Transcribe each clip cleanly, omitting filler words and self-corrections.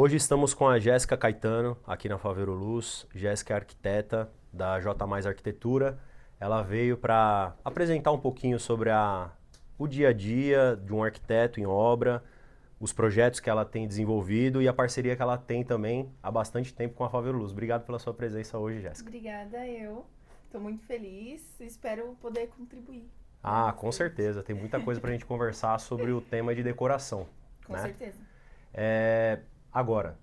Hoje estamos com a Jéssica Caetano, aqui na Faveiro Luz. Jéssica é arquiteta da J Mais Arquitetura. Ela veio para apresentar um pouquinho sobre o dia a dia de um arquiteto em obra, os projetos que ela tem desenvolvido e a parceria que ela tem também há bastante tempo com a Faveiro Luz. Obrigado pela sua presença hoje, Jéssica. Obrigada, eu. Estou muito feliz e espero poder contribuir. Ah, com certeza. Tem muita coisa para a gente conversar sobre o tema de decoração. Com certeza. Agora,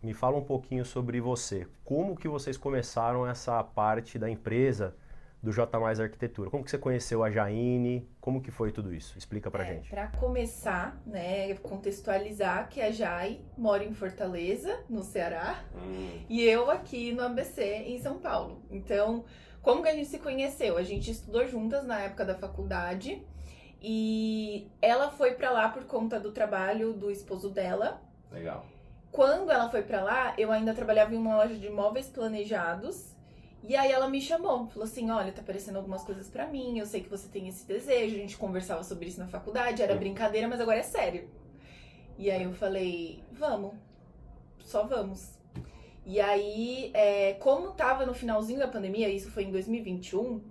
me fala um pouquinho sobre você. Como que vocês começaram essa parte da empresa do J Mais Arquitetura? Como que você conheceu a Jaine? Como que foi tudo isso? Explica pra gente. Para começar, né, contextualizar que a Jai mora em Fortaleza, no Ceará, e eu aqui no ABC, em São Paulo. Então, como que a gente se conheceu? A gente estudou juntas na época da faculdade e ela foi para lá por conta do trabalho do esposo dela. Legal. Quando ela foi pra lá, eu ainda trabalhava em uma loja de móveis planejados. E aí ela me chamou, falou assim, olha, tá aparecendo algumas coisas pra mim, eu sei que você tem esse desejo, a gente conversava sobre isso na faculdade, era brincadeira, mas agora é sério. E aí eu falei, vamos, só vamos. E aí, como tava no finalzinho da pandemia, isso foi em 2021,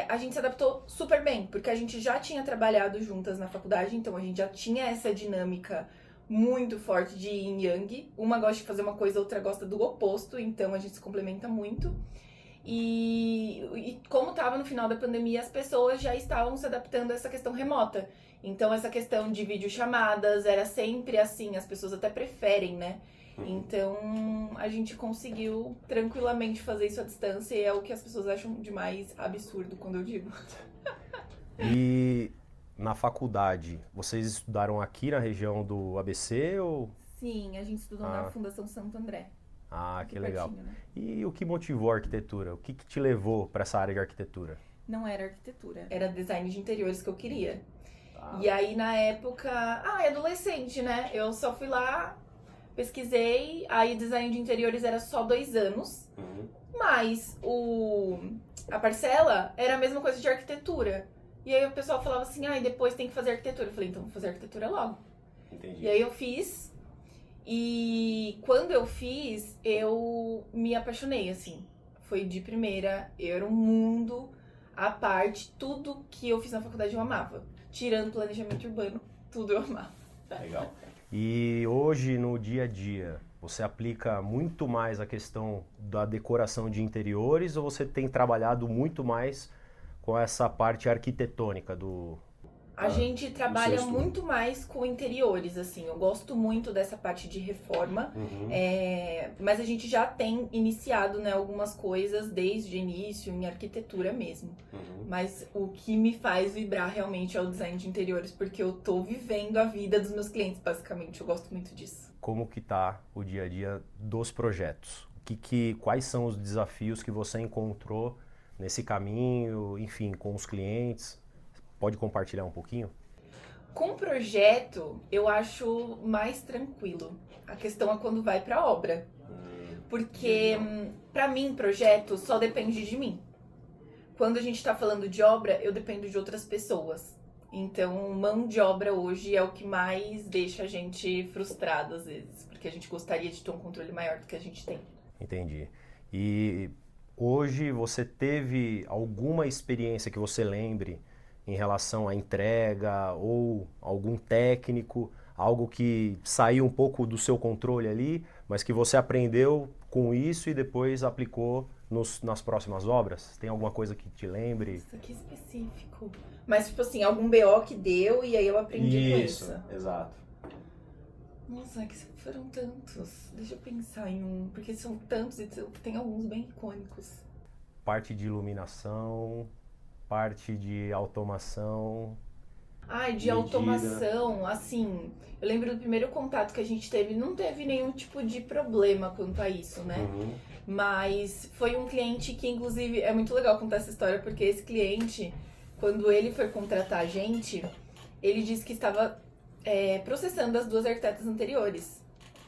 a gente se adaptou super bem, porque a gente já tinha trabalhado juntas na faculdade, então a gente já tinha essa dinâmica muito forte de yin yang. Uma gosta de fazer uma coisa, a outra gosta do oposto, então a gente se complementa muito. E como estava no final da pandemia, as pessoas já estavam se adaptando a essa questão remota. Então essa questão de videochamadas era sempre assim, as pessoas até preferem, né? Então a gente conseguiu tranquilamente fazer isso à distância e é o que as pessoas acham de mais absurdo quando eu digo. E na faculdade, vocês estudaram aqui na região do ABC ou... Sim, a gente estudou na Fundação Santo André. Ah, que legal. Pertinho, né? E o que motivou a arquitetura? O que te levou para essa área de arquitetura? Não era arquitetura, era design de interiores que eu queria. Tá. E aí na época, adolescente, né? Eu só fui lá, pesquisei, aí design de interiores era só 2 anos, mas a parcela era a mesma coisa de arquitetura. E aí o pessoal falava assim, depois tem que fazer arquitetura. Eu falei, então vou fazer arquitetura logo. Entendi. E aí eu fiz, e quando eu fiz, eu me apaixonei, assim. Foi de primeira, era um mundo à parte, tudo que eu fiz na faculdade eu amava. Tirando planejamento urbano, tudo eu amava. Legal. E hoje, no dia a dia, você aplica muito mais a questão da decoração de interiores ou você tem trabalhado muito mais com essa parte arquitetônica A gente trabalha muito mais com interiores, assim. Eu gosto muito dessa parte de reforma, mas a gente já tem iniciado, né, algumas coisas desde o início, em arquitetura mesmo. Mas o que me faz vibrar realmente é o design de interiores, porque eu tô vivendo a vida dos meus clientes, basicamente. Eu gosto muito disso. Como que tá o dia a dia dos projetos? Quais são os desafios que você encontrou nesse caminho, enfim, com os clientes? Pode compartilhar um pouquinho? Com projeto, eu acho mais tranquilo. A questão é quando vai pra obra. Porque, pra mim, projeto só depende de mim. Quando a gente tá falando de obra, eu dependo de outras pessoas. Então, mão de obra hoje é o que mais deixa a gente frustrado, às vezes. Porque a gente gostaria de ter um controle maior do que a gente tem. Entendi. E hoje você teve alguma experiência que você lembre em relação à entrega ou algum técnico, algo que saiu um pouco do seu controle ali, mas que você aprendeu com isso e depois aplicou nas próximas obras? Tem alguma coisa que te lembre? Isso aqui é específico. Mas, tipo assim, algum BO que deu e aí eu aprendi com isso. Exato. Nossa, é que foram tantos. Deixa eu pensar em um, porque são tantos e tem alguns bem icônicos. Parte de iluminação, parte de automação. De automação, assim, eu lembro do primeiro contato que a gente teve, não teve nenhum tipo de problema quanto a isso, né? Mas foi um cliente que, inclusive, é muito legal contar essa história, porque esse cliente, quando ele foi contratar a gente, ele disse que estava processando as 2 arquitetas anteriores.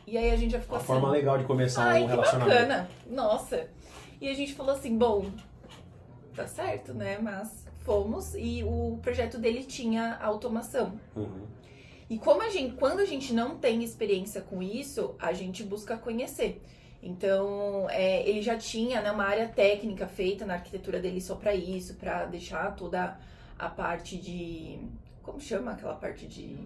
E aí a gente já ficou Uma assim... forma legal de começar um que relacionamento. bacana! Nossa! E a gente falou assim, bom, tá certo, né? Mas fomos e o projeto dele tinha automação. E quando a gente não tem experiência com isso, a gente busca conhecer. Então, ele já tinha, né, uma área técnica feita na arquitetura dele só para isso, para deixar toda a parte de... Como chama aquela parte de...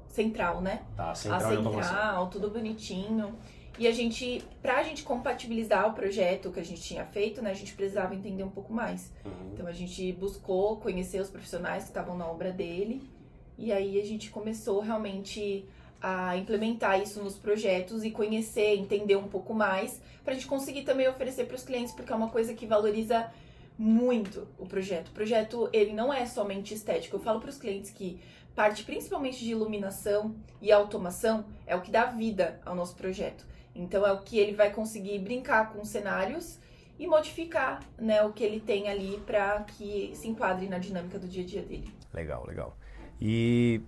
Central, né? Tá, A central de automação. central, tudo bonitinho. E pra gente compatibilizar o projeto que a gente tinha feito, né, a gente precisava entender um pouco mais. Então a gente buscou conhecer os profissionais que estavam na obra dele, e aí a gente começou realmente a implementar isso nos projetos e conhecer, entender um pouco mais, pra gente conseguir também oferecer para os clientes, porque é uma coisa que valoriza muito o projeto. O projeto, ele não é somente estético. Eu falo para os clientes que parte principalmente de iluminação e automação é o que dá vida ao nosso projeto. Então é o que ele vai conseguir brincar com cenários e modificar, né, o que ele tem ali para que se enquadre na dinâmica do dia a dia dele. Legal, legal. E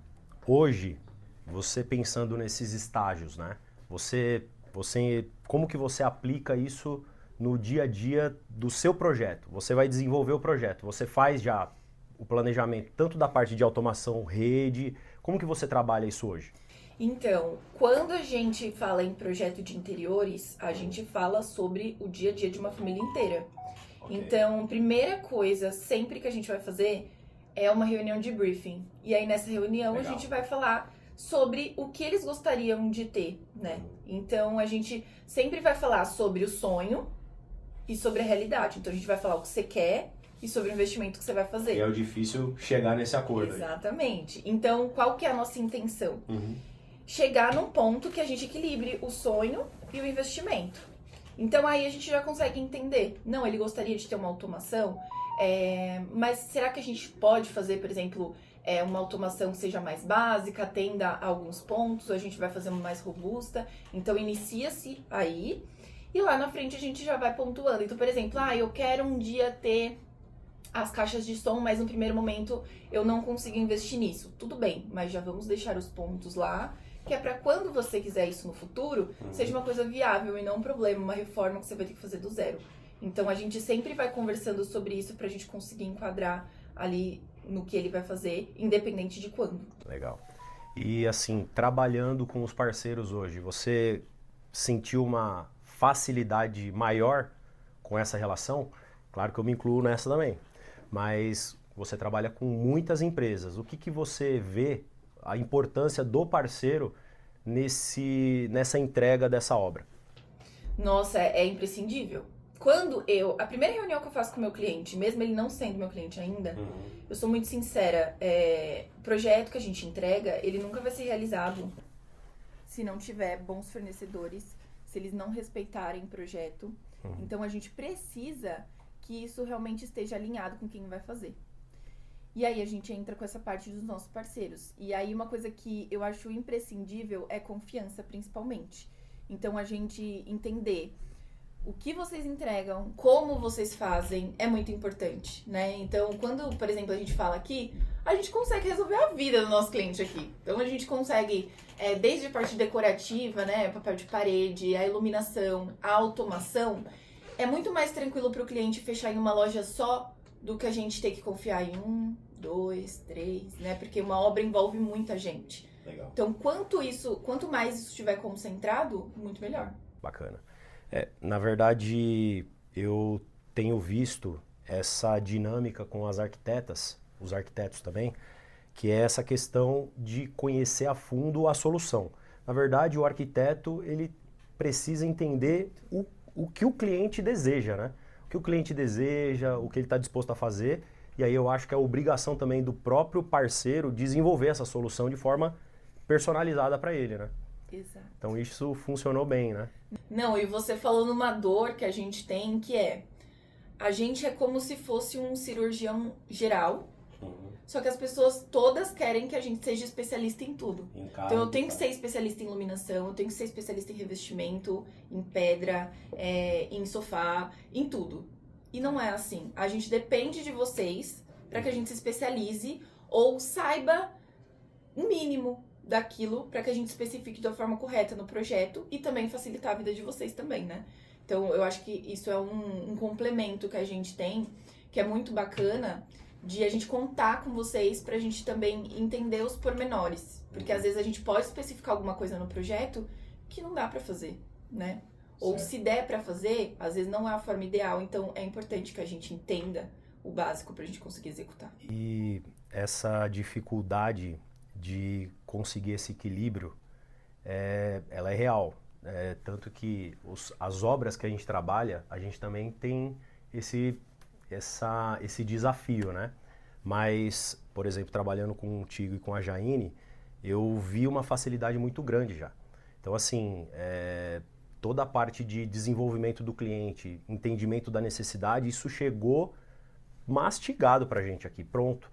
hoje, você pensando nesses estágios, né? Como que você aplica isso no dia a dia do seu projeto? Você vai desenvolver o projeto, você faz já o planejamento tanto da parte de automação, rede, como que você trabalha isso hoje? Então, quando a gente fala em projeto de interiores, a gente fala sobre o dia a dia de uma família inteira. Ok. Então, primeira coisa, sempre que a gente vai fazer, é uma reunião de briefing. E aí, nessa reunião, Legal. a gente vai falar sobre o que eles gostariam de ter, né? Então, a gente sempre vai falar sobre o sonho e sobre a realidade. Então, a gente vai falar o que você quer e sobre o investimento que você vai fazer. E é o difícil chegar nesse acordo. Exatamente. Então, qual que é a nossa intenção? Uhum. Chegar num ponto que a gente equilibre o sonho e o investimento. Então aí a gente já consegue entender. Não, ele gostaria de ter uma automação, mas será que a gente pode fazer, por exemplo, uma automação que seja mais básica, atenda a alguns pontos, ou a gente vai fazer uma mais robusta? Então inicia-se aí e lá na frente a gente já vai pontuando. Então, por exemplo, eu quero um dia ter as caixas de som, mas no primeiro momento eu não consigo investir nisso. Tudo bem, mas já vamos deixar os pontos lá, que é para quando você quiser isso no futuro, seja uma coisa viável e não um problema, uma reforma que você vai ter que fazer do zero. Então a gente sempre vai conversando sobre isso pra gente conseguir enquadrar ali no que ele vai fazer, independente de quando. Legal. E assim, trabalhando com os parceiros hoje, você sentiu uma facilidade maior com essa relação? Claro que eu me incluo nessa também, mas você trabalha com muitas empresas. O que você vê a importância do parceiro nessa entrega dessa obra? Nossa, é imprescindível. A primeira reunião que eu faço com o meu cliente, mesmo ele não sendo meu cliente ainda, eu sou muito sincera, o projeto que a gente entrega, ele nunca vai ser realizado se não tiver bons fornecedores, se eles não respeitarem o projeto. Então a gente precisa que isso realmente esteja alinhado com quem vai fazer. E aí a gente entra com essa parte dos nossos parceiros. E aí uma coisa que eu acho imprescindível é confiança, principalmente. Então a gente entender o que vocês entregam, como vocês fazem, é muito importante, né? Então, quando, por exemplo, a gente fala aqui, a gente consegue resolver a vida do nosso cliente aqui. Então, a gente consegue, desde a parte decorativa, né? Papel de parede, a iluminação, a automação. É muito mais tranquilo para o cliente fechar em uma loja só do que a gente ter que confiar em 1, 2, 3, né? Porque uma obra envolve muita gente. Legal. Então, quanto mais isso estiver concentrado, muito melhor. Bacana. Na verdade, eu tenho visto essa dinâmica com as arquitetas, os arquitetos também, que é essa questão de conhecer a fundo a solução. Na verdade, o arquiteto, ele precisa entender o que o cliente deseja, né? O que o cliente deseja, o que ele está disposto a fazer, e aí eu acho que é obrigação também do próprio parceiro desenvolver essa solução de forma personalizada para ele, né? Exato. Então isso funcionou bem, né? Não, e você falou numa dor que a gente tem, que a gente é como se fosse um cirurgião geral, só que as pessoas todas querem que a gente seja especialista em tudo. Então eu tenho que ser especialista em iluminação, eu tenho que ser especialista em revestimento, em pedra, em sofá, em tudo. E não é assim. A gente depende de vocês para que a gente se especialize ou saiba o mínimo daquilo para que a gente especifique da forma correta no projeto e também facilitar a vida de vocês também, né? Então eu acho que isso é um complemento que a gente tem, que é muito bacana, de a gente contar com vocês pra gente também entender os pormenores. Porque às vezes a gente pode especificar alguma coisa no projeto que não dá pra fazer, né? Ou se der pra fazer, às vezes não é a forma ideal. Então é importante que a gente entenda o básico pra gente conseguir executar. E essa dificuldade de conseguir esse equilíbrio, ela é real. Tanto que as obras que a gente trabalha, a gente também tem esse desafio, né? Mas, por exemplo, trabalhando contigo e com a Jaine, eu vi uma facilidade muito grande já. Então, assim, toda a parte de desenvolvimento do cliente, entendimento da necessidade, isso chegou mastigado pra gente aqui, pronto.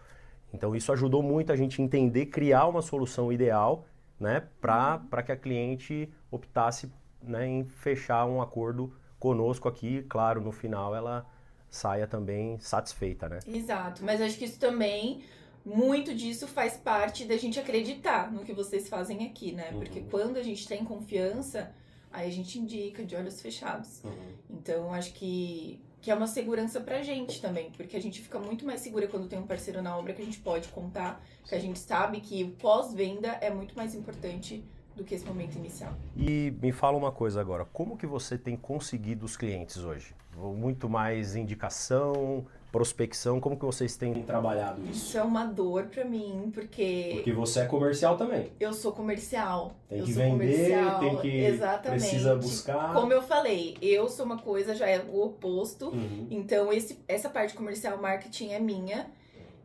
Então, isso ajudou muito a gente entender, criar uma solução ideal, né, para que a cliente optasse, né, em fechar um acordo conosco aqui. Claro, no final ela saia também satisfeita, né? Exato, mas acho que isso também, muito disso faz parte da gente acreditar no que vocês fazem aqui, né? Porque quando a gente tem confiança, aí a gente indica de olhos fechados. Então, acho que é uma segurança pra gente também, porque a gente fica muito mais segura quando tem um parceiro na obra que a gente pode contar, que a gente sabe que o pós-venda é muito mais importante do que esse momento inicial. E me fala uma coisa agora, como que você tem conseguido os clientes hoje? Muito mais indicação, prospecção, como que vocês têm trabalhado isso? Isso é uma dor pra mim, porque você é comercial também. eu sou comercial. Tem eu que sou vender, comercial, tem que exatamente. precisa buscar. Como eu falei, eu sou uma coisa, já é o oposto. Então, essa parte comercial, marketing é minha.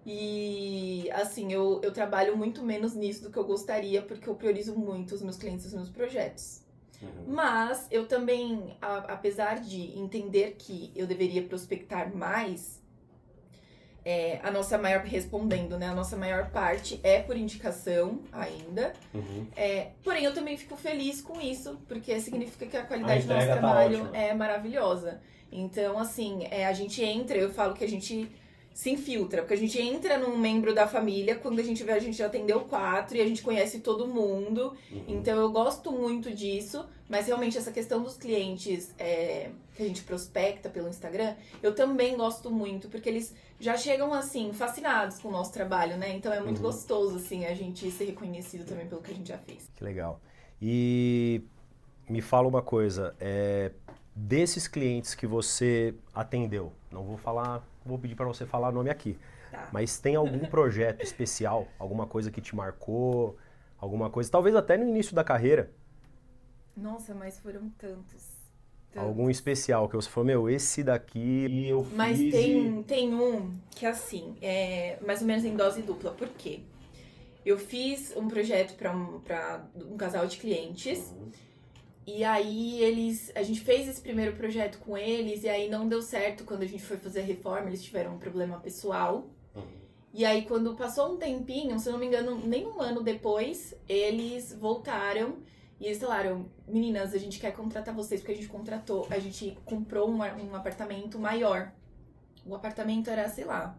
E, assim, eu trabalho muito menos nisso do que eu gostaria, porque eu priorizo muito os meus clientes e os meus projetos. Mas eu também, apesar de entender que eu deveria prospectar mais, a nossa maior, respondendo, né? A nossa maior parte é por indicação ainda. Porém, eu também fico feliz com isso, porque significa que a qualidade do nosso trabalho é maravilhosa. Então, assim, a gente entra, eu falo que a gente se infiltra, porque a gente entra num membro da família, quando a gente vê, a gente já atendeu 4 e a gente conhece todo mundo. Então eu gosto muito disso, mas realmente essa questão dos clientes que a gente prospecta pelo Instagram, eu também gosto muito, porque eles já chegam assim, fascinados com o nosso trabalho, né? Então é muito gostoso, assim, a gente ser reconhecido também pelo que a gente já fez. Que legal. E me fala uma coisa, desses clientes que você atendeu, não vou falar, vou pedir para você falar o nome aqui, Tá. mas tem algum projeto especial, alguma coisa que te marcou, alguma coisa, talvez até no início da carreira, Nossa, mas foram tantos. algum especial que você falou, meu, esse daqui eu fiz. Mas tem um que, assim, é mais ou menos em dose dupla. Por quê? Eu fiz um projeto para um casal de clientes. E aí a gente fez esse primeiro projeto com eles, e aí não deu certo quando a gente foi fazer a reforma, eles tiveram um problema pessoal. E aí quando passou um tempinho, se eu não me engano, nem um ano depois, eles voltaram e eles falaram, meninas, a gente quer contratar vocês, porque a gente comprou um apartamento maior. O apartamento era, sei lá,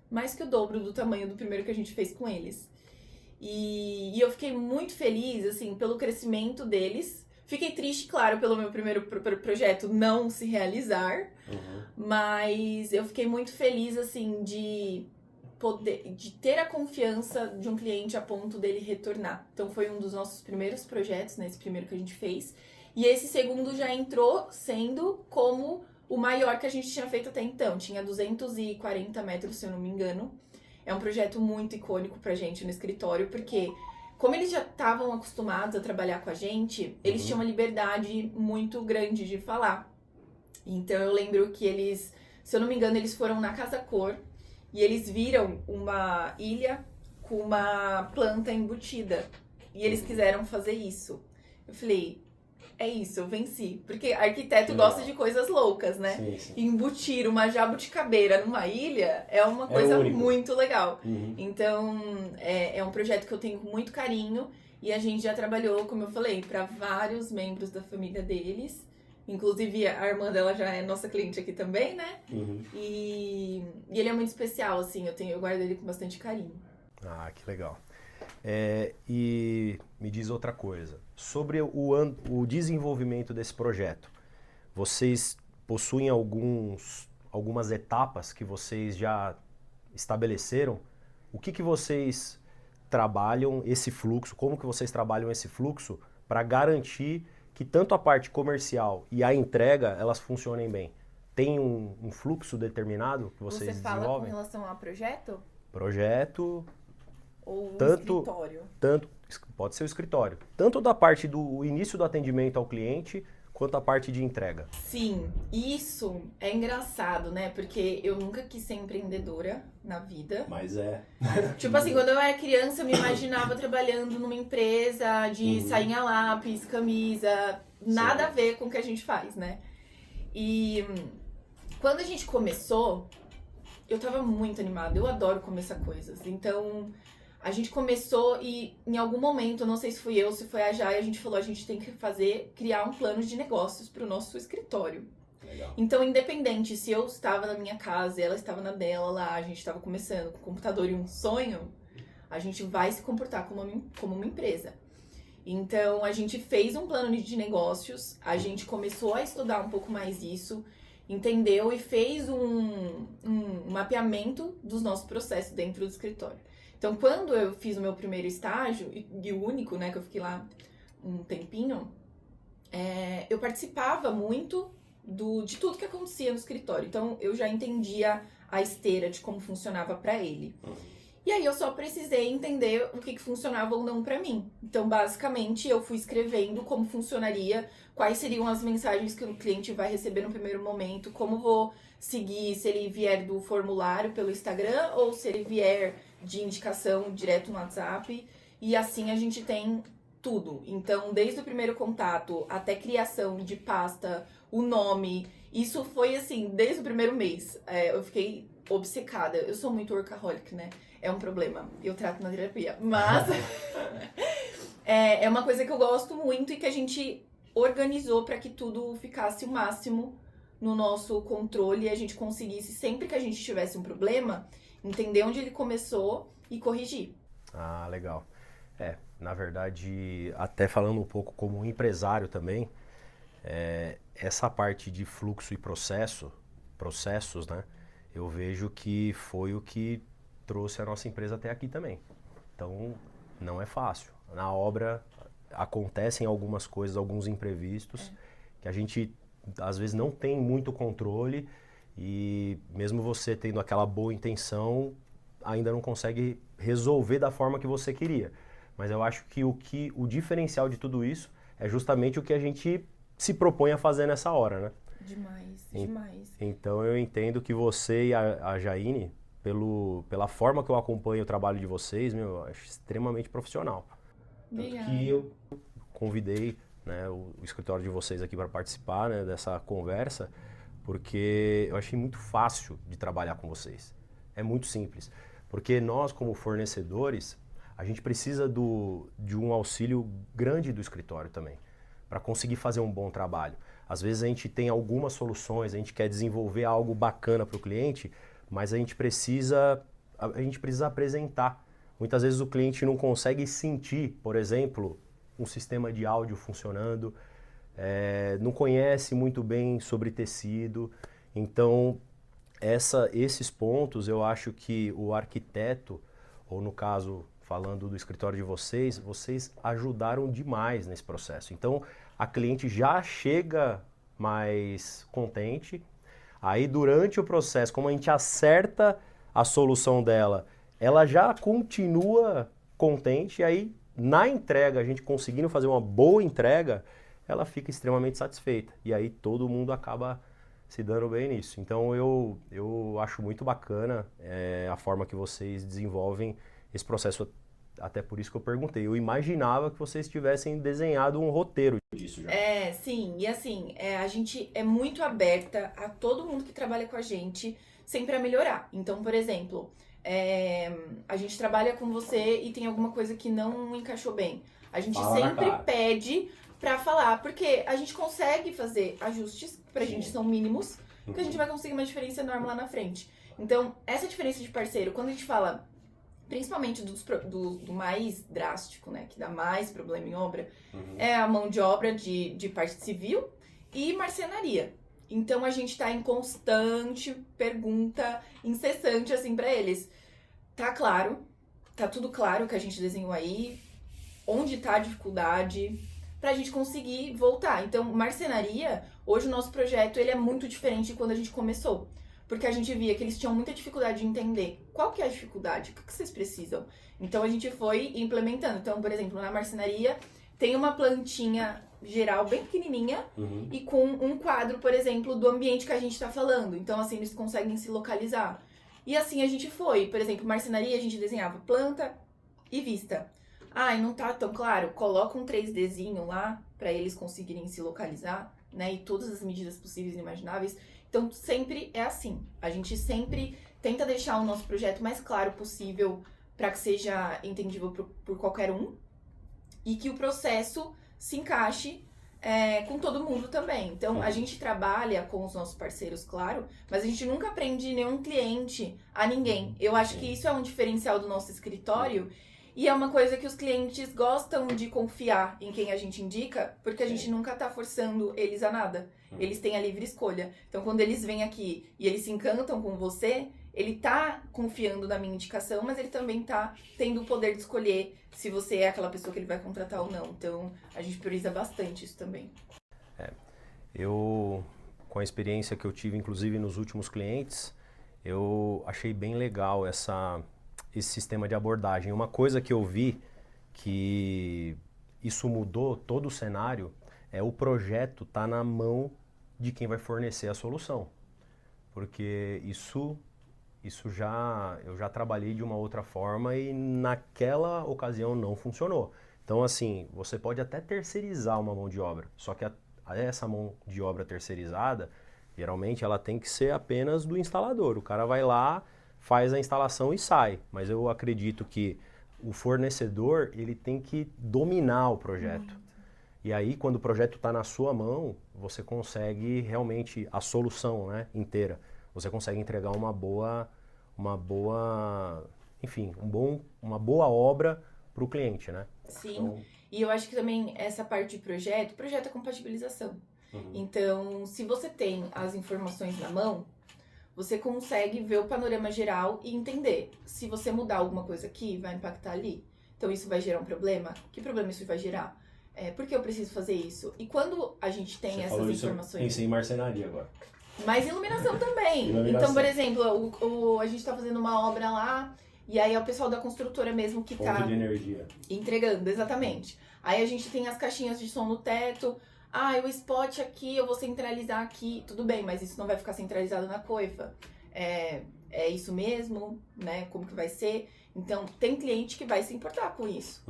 mais que o dobro do tamanho do primeiro que a gente fez com eles. E eu fiquei muito feliz, assim, pelo crescimento deles. Fiquei triste, claro, pelo meu primeiro projeto não se realizar, mas eu fiquei muito feliz, assim, de ter a confiança de um cliente a ponto dele retornar. Então foi um dos nossos primeiros projetos, né, esse primeiro que a gente fez. E esse segundo já entrou sendo como o maior que a gente tinha feito até então. Tinha 240 metros, se eu não me engano. É um projeto muito icônico pra gente no escritório, porque como eles já estavam acostumados a trabalhar com a gente, eles tinham uma liberdade muito grande de falar. Então eu lembro que eles, se eu não me engano, eles foram na Casa Cor e eles viram uma ilha com uma planta embutida. E eles quiseram fazer isso. Eu falei, é isso, eu venci. Porque arquiteto gosta de coisas loucas, né? Sim, sim. Embutir uma jabuticabeira numa ilha é uma coisa único. muito legal. Então, é um projeto que eu tenho com muito carinho. E a gente já trabalhou, como eu falei, para vários membros da família deles. Inclusive, a irmã dela já é nossa cliente aqui também, né? E ele é muito especial, assim. Eu guardo ele com bastante carinho. Ah, que legal. E me diz outra coisa. Sobre o desenvolvimento desse projeto, vocês possuem algumas etapas que vocês já estabeleceram, o que vocês trabalham esse fluxo, como que vocês trabalham esse fluxo para garantir que tanto a parte comercial e a entrega, elas funcionem bem? Tem um fluxo determinado que vocês Você fala com desenvolvem? relação a projeto? Projeto, Ou um tanto, escritório? tanto, pode ser o escritório, tanto da parte do início do atendimento ao cliente, quanto a parte de entrega. Sim, isso é engraçado, né? Porque eu nunca quis ser empreendedora na vida. Mas é. Tipo assim, quando eu era criança, eu me imaginava trabalhando numa empresa de sainha lápis, camisa, nada a ver com o que a gente faz, né? E quando a gente começou, eu tava muito animada. Eu adoro começar coisas. Então, a gente começou e em algum momento, eu não sei se fui eu, se foi a Jai, a gente falou, a gente tem que criar um plano de negócios pro nosso escritório. Legal. Então, independente se eu estava na minha casa e ela estava na dela lá, a gente estava começando com o computador e um sonho, a gente vai se comportar como uma empresa. Então, a gente fez um plano de negócios, a gente começou a estudar um pouco mais isso, entendeu? E fez um mapeamento dos nossos processos dentro do escritório. Então, quando eu fiz o meu primeiro estágio, e o único, né, que eu fiquei lá um tempinho, eu participava muito de tudo que acontecia no escritório. Então, eu já entendia a esteira de como funcionava para ele. E aí, eu só precisei entender o que funcionava ou não para mim. Então, basicamente, eu fui escrevendo como funcionaria, quais seriam as mensagens que o cliente vai receber no primeiro momento, como vou seguir, se ele vier do formulário pelo Instagram ou se ele vier de indicação direto no WhatsApp. E assim a gente tem tudo. Então, desde o primeiro contato até criação de pasta, o nome, isso foi assim, desde o primeiro mês. Eu fiquei obcecada. Eu sou muito workaholic, né? É um problema. Eu trato na terapia. Mas é uma coisa que eu gosto muito e que a gente organizou para que tudo ficasse o máximo no nosso controle e a gente conseguisse, sempre que a gente tivesse um problema, entender onde ele começou e corrigir. Ah, legal. Na verdade, até falando um pouco como empresário também, essa parte de fluxo e processos, né? Eu vejo que foi o que trouxe a nossa empresa até aqui também. Então, não é fácil. Na obra acontecem algumas coisas, alguns imprevistos, que a gente às vezes não tem muito controle e mesmo você tendo aquela boa intenção, ainda não consegue resolver da forma que você queria. Mas eu acho que o diferencial de tudo isso é justamente o que a gente se propõe a fazer nessa hora, né? Demais. Então eu entendo que você e a Jaine, pela forma que eu acompanho o trabalho de vocês, eu acho extremamente profissional. Obrigada. Tanto que eu convidei, né, o escritório de vocês aqui para participar, né, dessa conversa, porque eu achei muito fácil de trabalhar com vocês. É muito simples. Porque nós, como fornecedores, a gente precisa de um auxílio grande do escritório também, para conseguir fazer um bom trabalho. Às vezes a gente tem algumas soluções, a gente quer desenvolver algo bacana para o cliente, mas a gente precisa apresentar. Muitas vezes o cliente não consegue sentir, por exemplo, um sistema de áudio funcionando, não conhece muito bem sobre tecido. Então, esses pontos eu acho que o arquiteto, ou no caso, falando do escritório de vocês ajudaram demais nesse processo. Então, a cliente já chega mais contente. Aí, durante o processo, como a gente acerta a solução dela, ela já continua contente. E aí, na entrega, a gente conseguindo fazer uma boa entrega, ela fica extremamente satisfeita. E aí, todo mundo acaba se dando bem nisso. Então, eu acho muito bacana a forma que vocês desenvolvem esse processo. Até por isso que eu perguntei. Eu imaginava que vocês tivessem desenhado um roteiro disso já. Sim. E assim, a gente é muito aberta a todo mundo que trabalha com a gente, sempre a melhorar. Então, por exemplo, a gente trabalha com você e tem alguma coisa que não encaixou bem. A gente sempre pede pra falar, porque a gente consegue fazer ajustes, pra gente são mínimos, que a gente vai conseguir uma diferença enorme lá na frente. Então, essa diferença de parceiro, quando a gente fala principalmente do mais drástico, né, que dá mais problema em obra, é a mão de obra de parte civil e marcenaria. Então a gente tá em constante pergunta incessante assim pra eles. Tá claro? Tá tudo claro que a gente desenhou aí? Onde tá a dificuldade? Pra gente conseguir voltar. Então, marcenaria, hoje o nosso projeto ele é muito diferente de quando a gente começou. Porque a gente via que eles tinham muita dificuldade de entender qual que é a dificuldade, o que vocês precisam. Então a gente foi implementando. Então, por exemplo, na marcenaria tem uma plantinha geral bem pequenininha e com um quadro, por exemplo, do ambiente que a gente está falando. Então, assim, eles conseguem se localizar. E assim a gente foi. Por exemplo, marcenaria, a gente desenhava planta e vista. Ai, não tá tão claro? Coloca um 3Dzinho lá para eles conseguirem se localizar, né? E todas as medidas possíveis e imagináveis. Então, sempre é assim. A gente sempre tenta deixar o nosso projeto mais claro possível para que seja entendível por qualquer um e que o processo se encaixe com todo mundo também. Então, a gente trabalha com os nossos parceiros, claro, mas a gente nunca prende nenhum cliente a ninguém. Eu acho que isso é um diferencial do nosso escritório e é uma coisa que os clientes gostam de confiar em quem a gente indica, porque a gente nunca tá forçando eles a nada. Eles têm a livre escolha. Então, quando eles vêm aqui e eles se encantam com você, ele tá confiando na minha indicação, mas ele também tá tendo o poder de escolher se você é aquela pessoa que ele vai contratar ou não. Então, a gente prioriza bastante isso também. Eu, com a experiência que eu tive, inclusive nos últimos clientes, eu achei bem legal esse sistema de abordagem. Uma coisa que eu vi que isso mudou todo o cenário é o projeto tá na mão de quem vai fornecer a solução. Porque eu já trabalhei de uma outra forma e naquela ocasião não funcionou. Então, assim, você pode até terceirizar uma mão de obra, só que essa mão de obra terceirizada, geralmente ela tem que ser apenas do instalador. O cara vai lá, faz a instalação e sai. Mas eu acredito que o fornecedor, ele tem que dominar o projeto. E aí, quando o projeto está na sua mão, você consegue realmente a solução, né, inteira. Você consegue entregar uma boa, enfim, uma boa obra para o cliente, né? Sim, Então, e eu acho que também essa parte de projeto é compatibilização. Então, se você tem as informações na mão, você consegue ver o panorama geral e entender. Se você mudar alguma coisa aqui, vai impactar ali. Então, isso vai gerar um problema? Que problema isso vai gerar? Por que eu preciso fazer isso? E quando a gente tem essas informações... Pensei em marcenaria agora. Mas iluminação também. Então, por exemplo, a gente tá fazendo uma obra lá, e aí é o pessoal da construtora mesmo que tá... Ponto de energia. Entregando, exatamente. Aí a gente tem as caixinhas de som no teto. O spot aqui, eu vou centralizar aqui. Tudo bem, mas isso não vai ficar centralizado na coifa. É isso mesmo, né? Como que vai ser? Então, tem cliente que vai se importar com isso.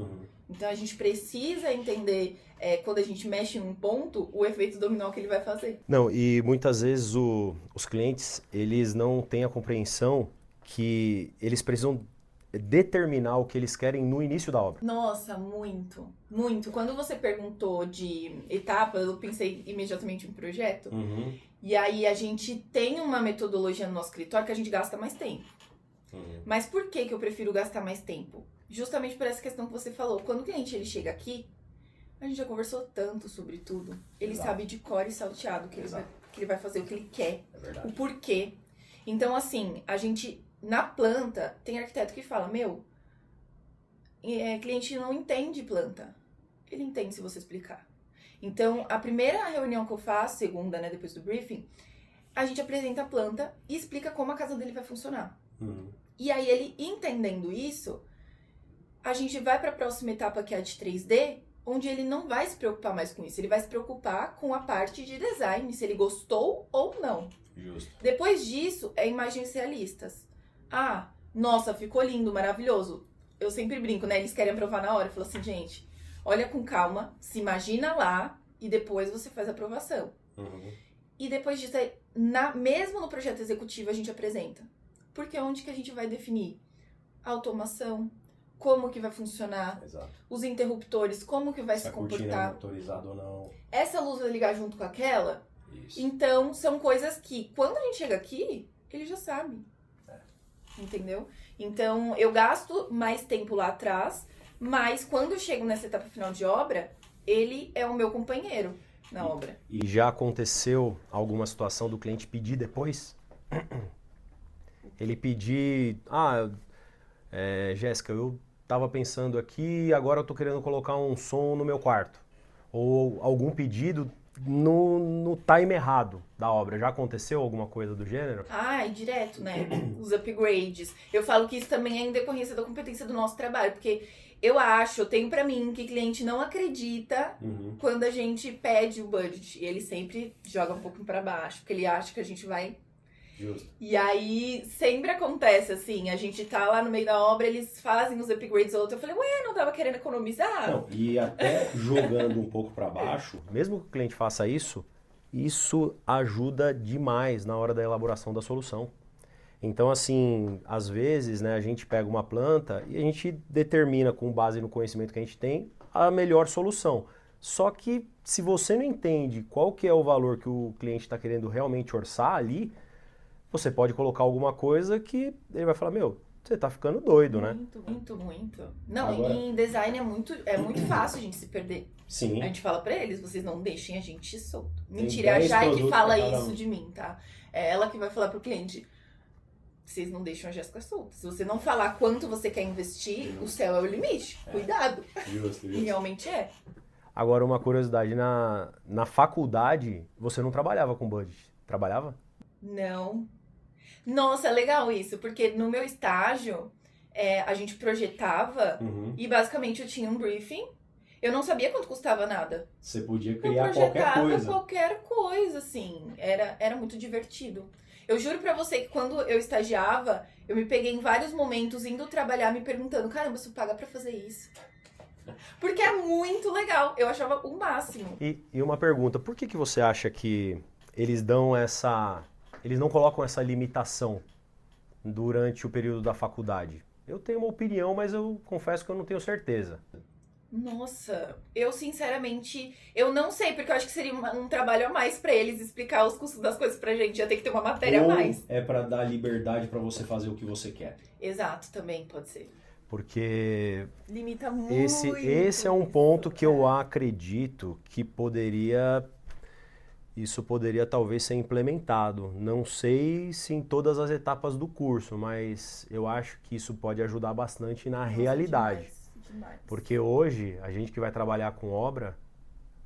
Então, a gente precisa entender, quando a gente mexe em um ponto, o efeito dominó que ele vai fazer. Não, e muitas vezes os clientes, eles não têm a compreensão que eles precisam determinar o que eles querem no início da obra. Nossa, muito, muito. Quando você perguntou de etapa, eu pensei imediatamente em projeto. E aí a gente tem uma metodologia no nosso escritório que a gente gasta mais tempo. Mas por que eu prefiro gastar mais tempo? Justamente por essa questão que você falou. Quando o cliente ele chega aqui, a gente já conversou tanto sobre tudo. Ele sabe de cor e salteado que ele vai fazer, o que ele quer, o porquê. Então, assim, a gente, na planta, tem arquiteto que fala, cliente não entende planta. Ele entende se você explicar. Então, a primeira reunião que eu faço, segunda, né, depois do briefing, a gente apresenta a planta e explica como a casa dele vai funcionar. E aí, ele entendendo isso, a gente vai para a próxima etapa, que é a de 3D, onde ele não vai se preocupar mais com isso. Ele vai se preocupar com a parte de design, se ele gostou ou não. Justo. Depois disso, é imagens realistas. Nossa, ficou lindo, maravilhoso. Eu sempre brinco, né? Eles querem aprovar na hora. Eu falo assim, gente, olha com calma, se imagina lá e depois você faz a aprovação. E depois disso, mesmo no projeto executivo, a gente apresenta. Porque onde que a gente vai definir? A automação, como que vai funcionar, os interruptores, como que vai se comportar. Se a cortina é motorizada ou não. Essa luz vai ligar junto com aquela? Isso. Então, são coisas que, quando a gente chega aqui, ele já sabe. Entendeu? Então, eu gasto mais tempo lá atrás, mas quando eu chego nessa etapa final de obra, ele é o meu companheiro. na obra. E já aconteceu alguma situação do cliente pedir depois? Ele pedir, Jéssica, eu estava pensando aqui, agora eu estou querendo colocar um som no meu quarto. Ou algum pedido no time errado da obra. Já aconteceu alguma coisa do gênero? E direto, né? Os upgrades. Eu falo que isso também é em decorrência da competência do nosso trabalho, porque eu tenho pra mim que cliente não acredita quando a gente pede o budget. E ele sempre joga um pouco pra baixo, porque ele acha que a gente vai... Justo. E aí, sempre acontece assim, a gente tá lá no meio da obra, eles fazem os upgrades ou outro. Eu falei, não tava querendo economizar? Não, e até jogando um pouco para baixo, mesmo que o cliente faça isso ajuda demais na hora da elaboração da solução. Então, assim, às vezes, né, a gente pega uma planta e a gente determina, com base no conhecimento que a gente tem, a melhor solução. Só que, se você não entende qual que é o valor que o cliente está querendo realmente orçar ali, você pode colocar alguma coisa que ele vai falar, você tá ficando doido, né? Muito. Não, Agora... em design é muito fácil a gente se perder. Sim. A gente fala pra eles, vocês não deixem a gente solto. Mentira, é a Jai que fala isso de mim, tá? É ela que vai falar pro cliente, vocês não deixam a Jéssica solta. Se você não falar quanto você quer investir, o céu é o limite. Cuidado. Justo. E realmente é. Agora, uma curiosidade, na faculdade, você não trabalhava com budget? Trabalhava? Não. Nossa, é legal isso, porque no meu estágio, a gente projetava e basicamente eu tinha um briefing. Eu não sabia quanto custava nada. Você podia criar qualquer coisa. Qualquer coisa, assim. Era muito divertido. Eu juro pra você que quando eu estagiava, eu me peguei em vários momentos indo trabalhar me perguntando, caramba, você paga pra fazer isso? Porque é muito legal. Eu achava o máximo. E uma pergunta, por que você acha que eles não colocam essa limitação durante o período da faculdade? Eu tenho uma opinião, mas eu confesso que eu não tenho certeza. Nossa, eu sinceramente, eu não sei, porque eu acho que seria um trabalho a mais pra eles explicar os custos das coisas pra gente, ia ter que ter uma matéria a mais. É pra dar liberdade pra você fazer o que você quer. Exato, também pode ser. Porque limita muito. Esse é um ponto que eu acredito que isso poderia talvez ser implementado. Não sei se em todas as etapas do curso, mas eu acho que isso pode ajudar bastante na realidade. Demais. Porque hoje, a gente que vai trabalhar com obra,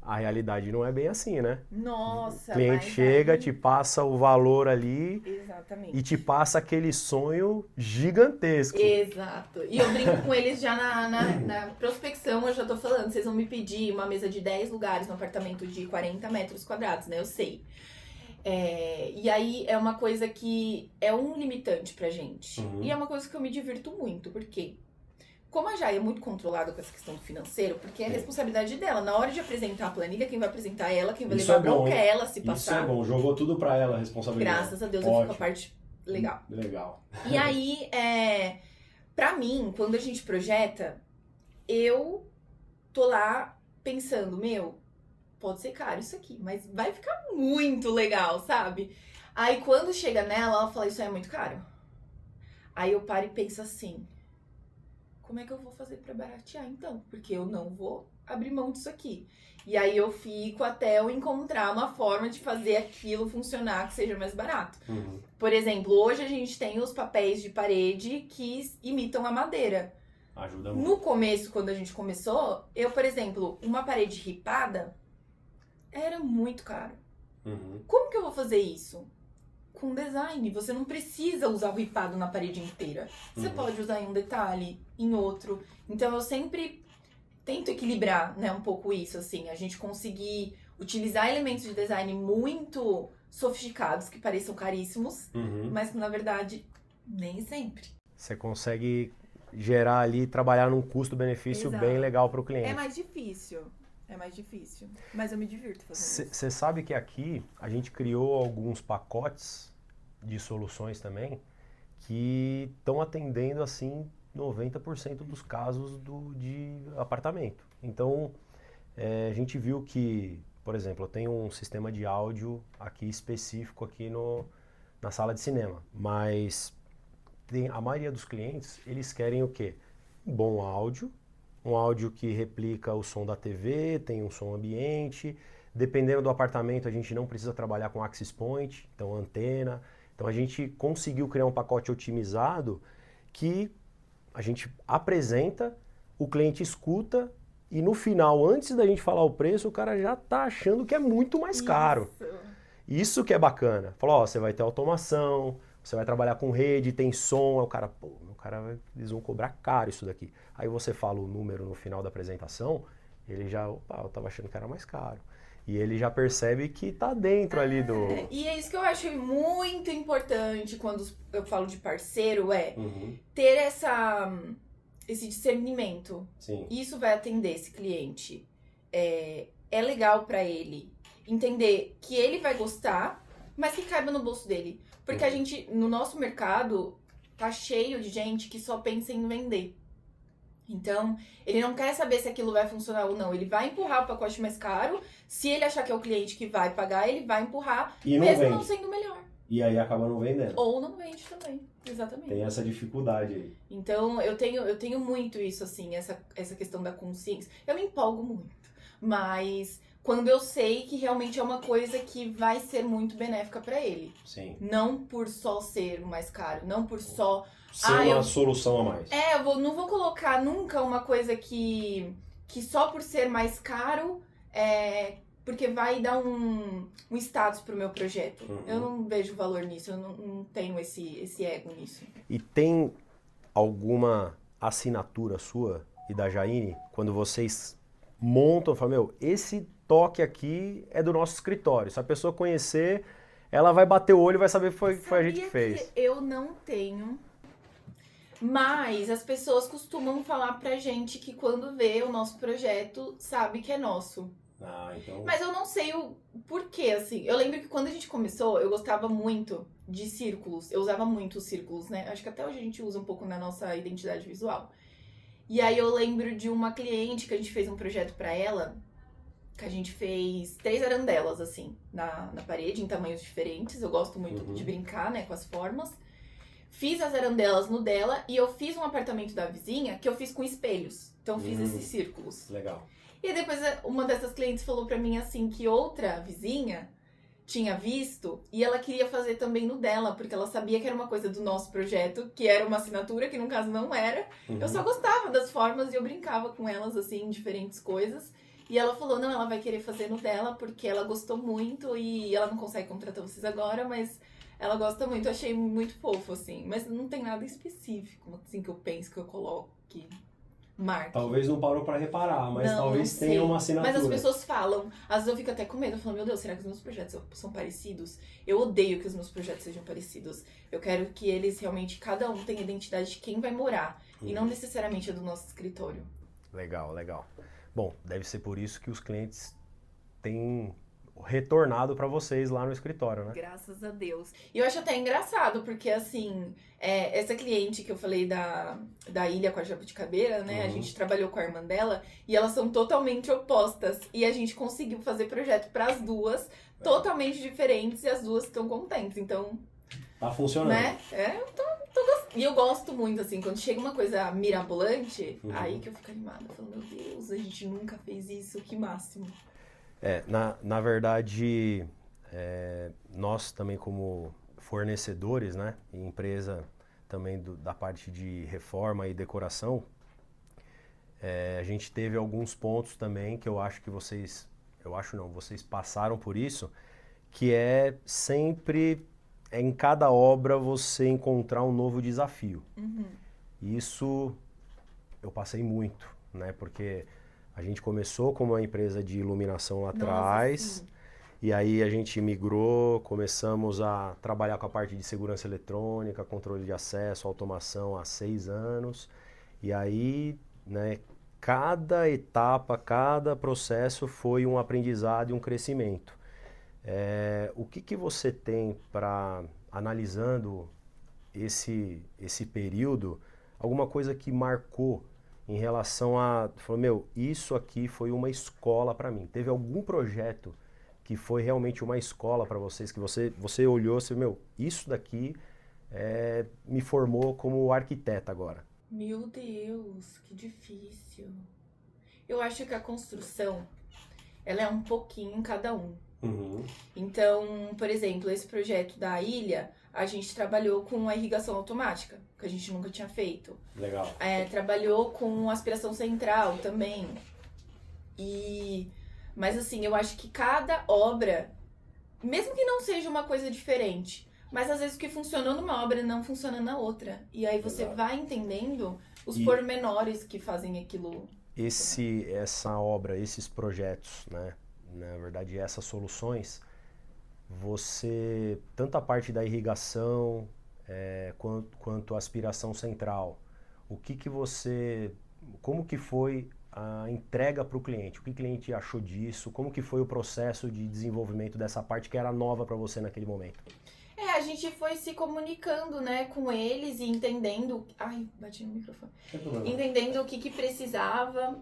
a realidade não é bem assim, né? Nossa, o cliente chega, te passa o valor ali. Exatamente. E te passa aquele sonho gigantesco. Exato. E eu brinco com eles já na prospecção, eu já tô falando, vocês vão me pedir uma mesa de 10 lugares no apartamento de 40 metros quadrados, né? Eu sei. E aí é uma coisa que é um limitante pra gente. E é uma coisa que eu me divirto muito, porque como a Jai é muito controlada com essa questão do financeiro, porque é a responsabilidade dela. Na hora de apresentar a planilha, quem vai apresentar é ela, quem vai levar a bronca é ela se passar. Isso é bom, jogou tudo pra ela a responsabilidade. Graças a Deus eu fico a parte legal. Legal. E aí, pra mim, quando a gente projeta, eu tô lá pensando, pode ser caro isso aqui, mas vai ficar muito legal, sabe? Aí quando chega nela, ela fala, isso é muito caro. Aí eu paro e penso assim, como é que eu vou fazer pra baratear então? Porque eu não vou abrir mão disso aqui. E aí eu fico até eu encontrar uma forma de fazer aquilo funcionar que seja mais barato. Por exemplo, hoje a gente tem os papéis de parede que imitam a madeira. Ajuda muito. No começo, quando a gente começou, por exemplo, uma parede ripada era muito caro. Como que eu vou fazer isso? Com design, você não precisa usar o ripado na parede inteira. Você pode usar em um detalhe, em outro. Então eu sempre tento equilibrar, né, um pouco isso, assim. A gente conseguir utilizar elementos de design muito sofisticados, que pareçam caríssimos, mas que na verdade, nem sempre. Você consegue gerar ali, trabalhar num custo-benefício bem legal para o cliente. É mais difícil, mas eu me divirto fazendo isso. Você sabe que aqui a gente criou alguns pacotes de soluções também que estão atendendo assim 90% dos casos de apartamento. Então a gente viu que, por exemplo, eu tenho um sistema de áudio aqui específico aqui na sala de cinema, mas a maioria dos clientes, eles querem o quê? Um bom áudio, um áudio que replica o som da TV, tem um som ambiente. Dependendo do apartamento, a gente não precisa trabalhar com access point, então antena. Então a gente conseguiu criar um pacote otimizado que a gente apresenta, o cliente escuta e no final, antes da gente falar o preço, o cara já está achando que é muito mais caro. Isso que é bacana. Falou, ó, você vai ter automação, você vai trabalhar com rede, tem som, aí o cara, pô, eles vão cobrar caro isso daqui. Aí você fala o número no final da apresentação, ele já, opa, eu tava achando que era mais caro. E ele já percebe que tá dentro ali do... E é isso que eu acho muito importante quando eu falo de parceiro, Uhum. ter esse discernimento. Sim. Isso vai atender esse cliente. É legal pra ele entender que ele vai gostar, mas que caiba no bolso dele. Porque a gente, no nosso mercado, tá cheio de gente que só pensa em vender. Então, ele não quer saber se aquilo vai funcionar ou não. Ele vai empurrar o pacote mais caro. Se ele achar que é o cliente que vai pagar, ele vai empurrar, E não mesmo vende. não sendo melhor. E aí acaba não vendendo. Ou não vende também, exatamente. Tem essa dificuldade aí. Então, eu tenho muito isso, assim, essa questão da consciência. Eu me empolgo muito, mas quando eu sei que realmente é uma coisa que vai ser muito benéfica pra ele. Sim. Não por só ser mais caro, não por só... Ser uma solução a mais. Não vou colocar nunca uma coisa que só por ser mais caro, porque vai dar um status pro meu projeto. Uhum. Eu não vejo valor nisso, eu não tenho esse ego nisso. E tem alguma assinatura sua e da Jaine, quando vocês montam, falam, meu, esse toque aqui é do nosso escritório. Se a pessoa conhecer, ela vai bater o olho e vai saber que foi a gente que fez. Que eu não tenho, mas as pessoas costumam falar pra gente que quando vê o nosso projeto, sabe que é nosso. Ah, então... Mas eu não sei o porquê, assim. Eu lembro que quando a gente começou, eu gostava muito de círculos. Eu usava muito os círculos, né? Acho que até hoje a gente usa um pouco na nossa identidade visual. E aí eu lembro de uma cliente que a gente fez um projeto pra ela, que a gente fez 3 arandelas, assim, na parede, em tamanhos diferentes. Eu gosto muito de brincar, né, com as formas. Fiz as arandelas no dela e eu fiz um apartamento da vizinha que eu fiz com espelhos. Então fiz esses círculos. Legal. E depois uma dessas clientes falou pra mim assim que outra vizinha tinha visto e ela queria fazer também no dela, porque ela sabia que era uma coisa do nosso projeto, que era uma assinatura, que no caso não era. Eu só gostava das formas e eu brincava com elas, assim, em diferentes coisas. E ela falou, não, ela vai querer fazer no dela porque ela gostou muito e ela não consegue contratar vocês agora, mas ela gosta muito. Eu achei muito fofo, assim. Mas não tem nada específico, assim, que eu penso, que eu coloque. Marque. Talvez não parou pra reparar, mas não, talvez tenha uma assinatura. Mas as pessoas falam. Às vezes eu fico até com medo. Eu falo, meu Deus, será que os meus projetos são parecidos? Eu odeio que os meus projetos sejam parecidos. Eu quero que eles realmente, cada um tenha a identidade de quem vai morar. E não necessariamente a do nosso escritório. Legal, legal. Bom, deve ser por isso que os clientes têm retornado para vocês lá no escritório, né? Graças a Deus. E eu acho até engraçado, porque assim, essa cliente que eu falei da ilha com a jabuticabeira, né? A gente trabalhou com a irmã dela e elas são totalmente opostas. E a gente conseguiu fazer projeto para as duas, totalmente diferentes, e as duas estão contentes. Então... Tá funcionando. Né? E eu gosto muito, assim, quando chega uma coisa mirabolante, aí que eu fico animada. Eu falo, meu Deus, a gente nunca fez isso, que máximo. Na verdade, nós também como fornecedores, né, e empresa também da parte de reforma e decoração, a gente teve alguns pontos também que eu acho que vocês passaram por isso, que é sempre, em cada obra, você encontrar um novo desafio. Isso eu passei muito, né, porque... A gente começou como uma empresa de iluminação lá atrás, e aí a gente migrou, começamos a trabalhar com a parte de segurança eletrônica, controle de acesso, automação há 6 anos. E aí, né, cada etapa, cada processo foi um aprendizado e um crescimento. O que você tem para, analisando esse período, alguma coisa que marcou em relação a... Falou, meu, isso aqui foi uma escola para mim. Teve algum projeto que foi realmente uma escola para vocês, que você olhou e falou, meu, isso daqui me formou como arquiteta agora? Meu Deus, que difícil. Eu acho que a construção, ela é um pouquinho em cada um. Uhum. Então, por exemplo, esse projeto da ilha, a gente trabalhou com a irrigação automática, que a gente nunca tinha feito. Legal. Trabalhou com aspiração central também. Mas assim, eu acho que cada obra, mesmo que não seja uma coisa diferente, mas às vezes o que funcionou numa obra não funciona na outra. E aí você vai entendendo os pormenores que fazem aquilo. Essa obra, esses projetos, né? Na verdade, essas soluções, você, tanto a parte da irrigação quanto a aspiração central, como que foi a entrega para o cliente? O que o cliente achou disso? Como que foi o processo de desenvolvimento dessa parte que era nova para você naquele momento? A gente foi se comunicando, né, com eles e entendendo... Ai, bati no microfone. Entendendo o que precisava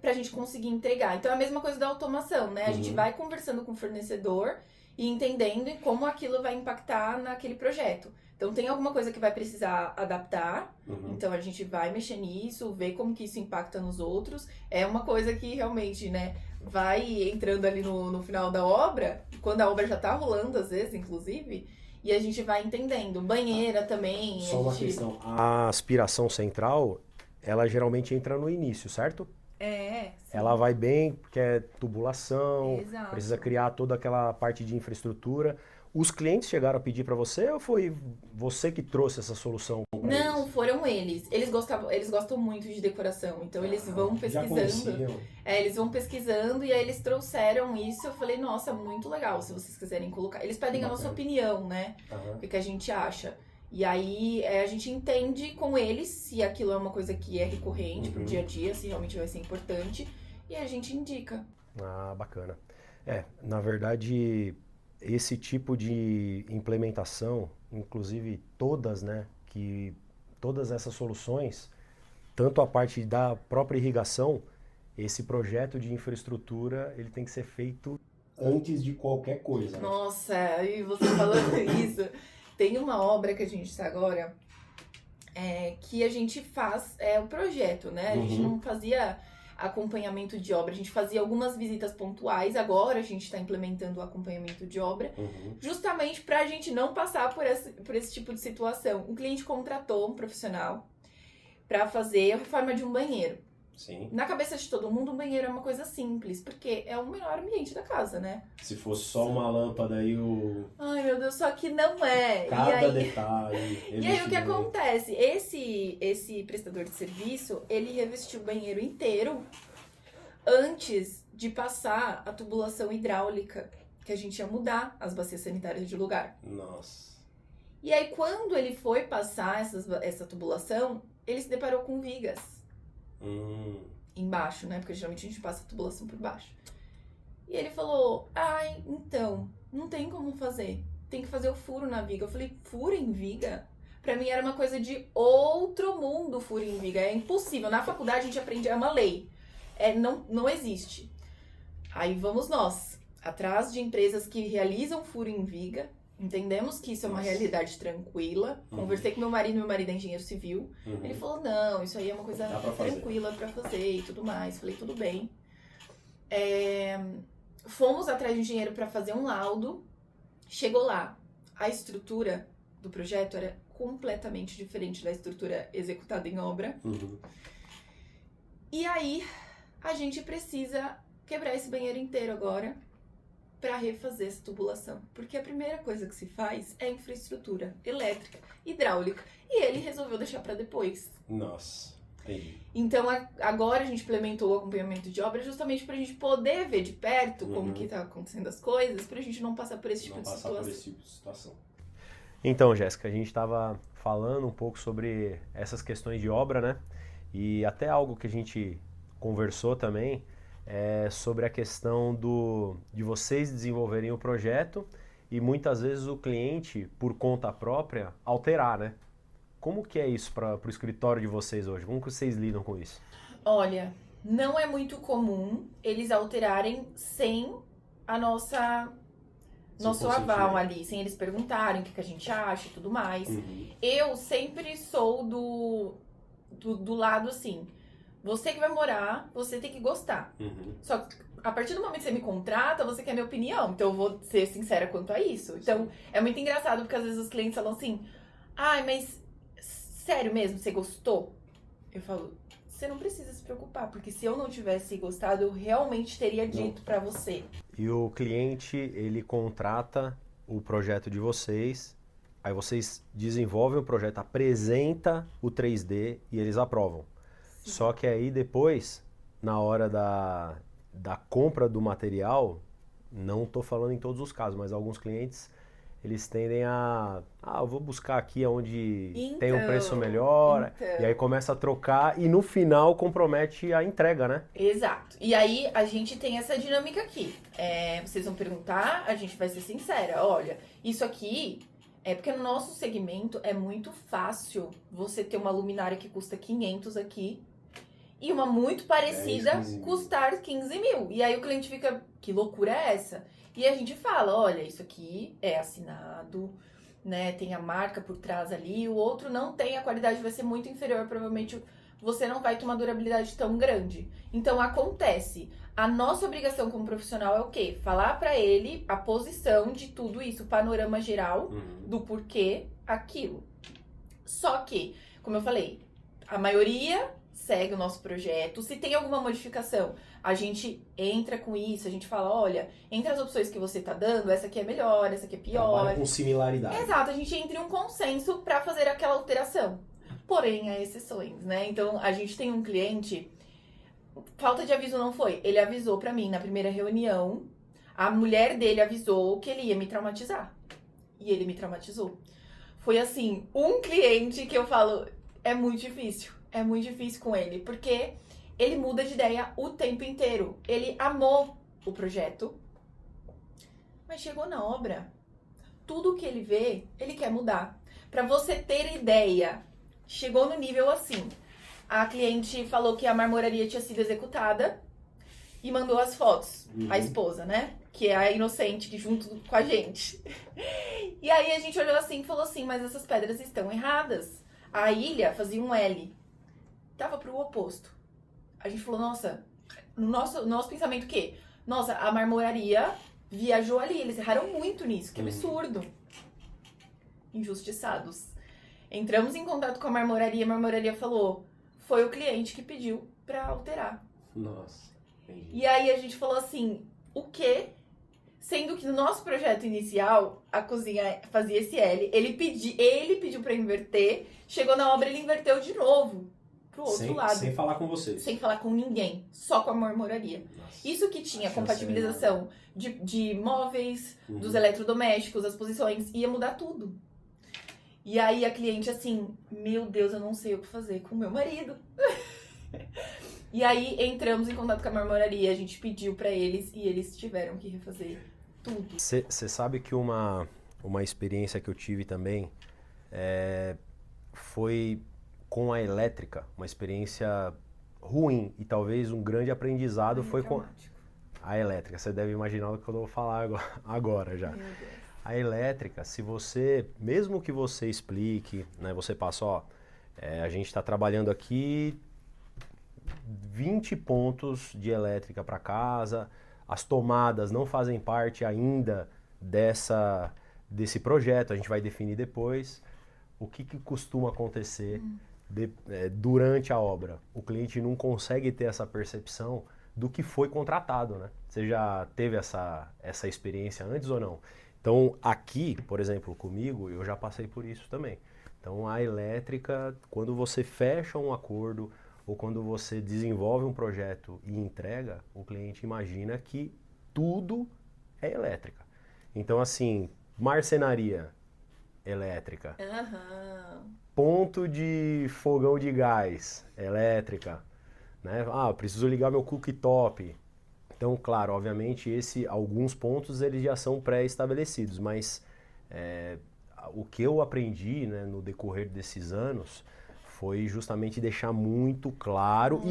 pra gente conseguir entregar. Então é a mesma coisa da automação, né? A gente vai conversando com o fornecedor e entendendo como aquilo vai impactar naquele projeto. Então tem alguma coisa que vai precisar adaptar, então a gente vai mexer nisso, ver como que isso impacta nos outros. É uma coisa que realmente, né, vai entrando ali no final da obra, quando a obra já tá rolando, às vezes, inclusive, e a gente vai entendendo. Banheira também. Só uma questão. A aspiração central, ela geralmente entra no início, certo? Sim. Ela vai bem, porque é tubulação, Exato. precisa criar toda aquela parte de infraestrutura. Os clientes chegaram a pedir para você ou foi você que trouxe essa solução? Não, foram eles. Eles gostam muito de decoração, então eles vão pesquisando. Eles vão pesquisando e aí eles trouxeram isso. Eu falei, nossa, muito legal, se vocês quiserem colocar. Eles pedem a nossa opinião, né? O que a gente acha. E aí a gente entende com eles se aquilo é uma coisa que é recorrente pro dia a dia, se realmente vai ser importante. E a gente indica. Ah, bacana. Na verdade, esse tipo de implementação, inclusive todas, né, todas essas soluções, tanto a parte da própria irrigação, esse projeto de infraestrutura, ele tem que ser feito antes de qualquer coisa. Né? Nossa, e você falando isso, tem uma obra que a gente está agora, que a gente faz o projeto, né? A gente não fazia acompanhamento de obra, a gente fazia algumas visitas pontuais, agora a gente está implementando o acompanhamento de obra, justamente para a gente não passar por esse tipo de situação. O cliente contratou um profissional para fazer a reforma de um banheiro. Sim. Na cabeça de todo mundo, um banheiro é uma coisa simples, porque é o melhor ambiente da casa, né? Se fosse só uma lâmpada e Ai, meu Deus, só que não é. Cada detalhe. E aí o que acontece? Esse prestador de serviço, ele revestiu o banheiro inteiro antes de passar a tubulação hidráulica, que a gente ia mudar as bacias sanitárias de lugar. Nossa. E aí quando ele foi passar essa tubulação, ele se deparou com vigas. Embaixo, né? Porque geralmente a gente passa a tubulação por baixo. E ele falou, então, não tem como fazer. Tem que fazer o furo na viga. Eu falei, furo em viga? Pra mim era uma coisa de outro mundo, furo em viga. É impossível. Na faculdade a gente aprende, é uma lei. Não existe. Aí vamos nós, atrás de empresas que realizam furo em viga. Entendemos que isso é uma realidade tranquila. Conversei com meu marido é engenheiro civil. Ele falou, não, isso aí é uma coisa tranquila pra fazer e tudo mais. Falei, tudo bem. Fomos atrás de um engenheiro pra fazer um laudo. Chegou lá. A estrutura do projeto era completamente diferente da estrutura executada em obra. E aí, a gente precisa quebrar esse banheiro inteiro agora para refazer essa tubulação. Porque a primeira coisa que se faz é infraestrutura elétrica, hidráulica. E ele resolveu deixar para depois. Nossa, entendi. Então agora a gente implementou o acompanhamento de obra justamente para a gente poder ver de perto como que tá acontecendo as coisas, para a gente não passar por esse tipo de situação. Então, Jéssica, a gente estava falando um pouco sobre essas questões de obra, né? E até algo que a gente conversou também sobre a questão de vocês desenvolverem o projeto e muitas vezes o cliente, por conta própria, alterar, né? Como que é isso para o escritório de vocês hoje? Como que vocês lidam com isso? Olha, não é muito comum eles alterarem sem a nosso aval ali, sem eles perguntarem o que a gente acha e tudo mais. Eu sempre sou do lado assim, Você que vai morar, você tem que gostar. Só que a partir do momento que você me contrata, você quer minha opinião. Então eu vou ser sincera quanto a isso. Então é muito engraçado porque às vezes os clientes falam assim: ai, mas sério mesmo, você gostou? Eu falo, você não precisa se preocupar, porque se eu não tivesse gostado, eu realmente teria dito pra você. E o cliente, ele contrata o projeto de vocês, aí vocês desenvolvem o projeto, apresenta o 3D e eles aprovam. Sim. Só que aí depois, na hora da compra do material, não estou falando em todos os casos, mas alguns clientes, eles tendem eu vou buscar aqui onde tem um preço melhor, e aí começa a trocar e no final compromete a entrega, né? Exato. E aí a gente tem essa dinâmica aqui. Vocês vão perguntar, a gente vai ser sincera. Olha, isso aqui é porque no nosso segmento é muito fácil você ter uma luminária que custa 500 aqui e uma muito parecida custar 15 mil. E aí o cliente fica, que loucura é essa? E a gente fala, olha, isso aqui é assinado, né? Tem a marca por trás ali, o outro não tem, a qualidade vai ser muito inferior, provavelmente você não vai ter uma durabilidade tão grande. Então acontece. A nossa obrigação como profissional é o quê? Falar pra ele a posição de tudo isso, o panorama geral do porquê aquilo. Só que, como eu falei, a maioria segue o nosso projeto. Se tem alguma modificação, a gente entra com isso, a gente fala, olha, entre as opções que você tá dando, essa aqui é melhor, essa aqui é pior. Trabalha com similaridade. Exato, a gente entra em um consenso pra fazer aquela alteração. Porém, há exceções, né? Então, a gente tem um cliente, falta de aviso não foi, ele avisou pra mim na primeira reunião, a mulher dele avisou que ele ia me traumatizar. E ele me traumatizou. Foi assim, um cliente que eu falo, é muito difícil com ele, porque ele muda de ideia o tempo inteiro. Ele amou o projeto, mas chegou na obra, tudo que ele vê, ele quer mudar. Pra você ter ideia, chegou no nível assim, a cliente falou que a marmoraria tinha sido executada e mandou as fotos, a esposa, né? Que é a inocente, que junto com a gente. E aí a gente olhou assim e falou assim, mas essas pedras estão erradas. A ilha fazia um L. Tava pro oposto. A gente falou, nossa, no nosso pensamento o quê? Nossa, a marmoraria viajou ali, eles erraram muito nisso, que absurdo. Injustiçados. Entramos em contato com a marmoraria falou, foi o cliente que pediu pra alterar. Nossa. Entendi. E aí a gente falou assim, o quê? Sendo que no nosso projeto inicial, a cozinha fazia esse L, ele pediu pra inverter, chegou na obra ele inverteu de novo. Pro outro lado. Sem falar com vocês. Sem falar com ninguém, só com a marmoraria. Nossa. Isso que tinha compatibilização de móveis, dos eletrodomésticos, as posições, ia mudar tudo. E aí a cliente assim, meu Deus, eu não sei o que fazer com o meu marido. E aí entramos em contato com a marmoraria, a gente pediu pra eles e eles tiveram que refazer tudo. Você sabe que uma experiência que eu tive também foi com a elétrica, uma experiência ruim e talvez um grande aprendizado foi com a elétrica. Você deve imaginar o que eu vou falar agora já. Meu Deus. A elétrica, se você, mesmo que você explique, né, você passa, ó, a gente está trabalhando aqui 20 pontos de elétrica para casa, as tomadas não fazem parte ainda desse projeto, a gente vai definir depois. O que costuma acontecer durante a obra? O cliente não consegue ter essa percepção do que foi contratado, né? Você já teve essa experiência antes ou não? Então, aqui, por exemplo, comigo, eu já passei por isso também. Então, a elétrica, quando você fecha um acordo ou quando você desenvolve um projeto e entrega, o cliente imagina que tudo é elétrica. Então, assim, marcenaria elétrica, ponto de fogão de gás elétrica, né? Ah, preciso ligar meu cooktop. Então, claro, obviamente, alguns pontos eles já são pré-estabelecidos, mas o que eu aprendi, né, no decorrer desses anos foi justamente deixar muito claro. Nossa,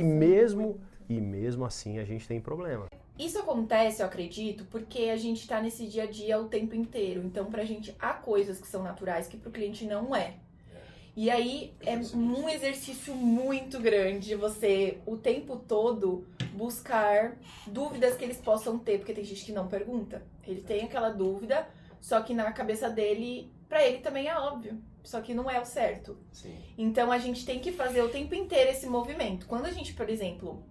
e mesmo assim a gente tem problema. Isso acontece, eu acredito, porque a gente tá nesse dia a dia o tempo inteiro. Então, pra gente, há coisas que são naturais que pro cliente não é. E aí é um exercício muito grande você, o tempo todo, buscar dúvidas que eles possam ter, porque tem gente que não pergunta. Ele tem aquela dúvida, só que na cabeça dele, pra ele também é óbvio. Só que não é o certo. Sim. Então a gente tem que fazer o tempo inteiro esse movimento. Quando a gente, por exemplo,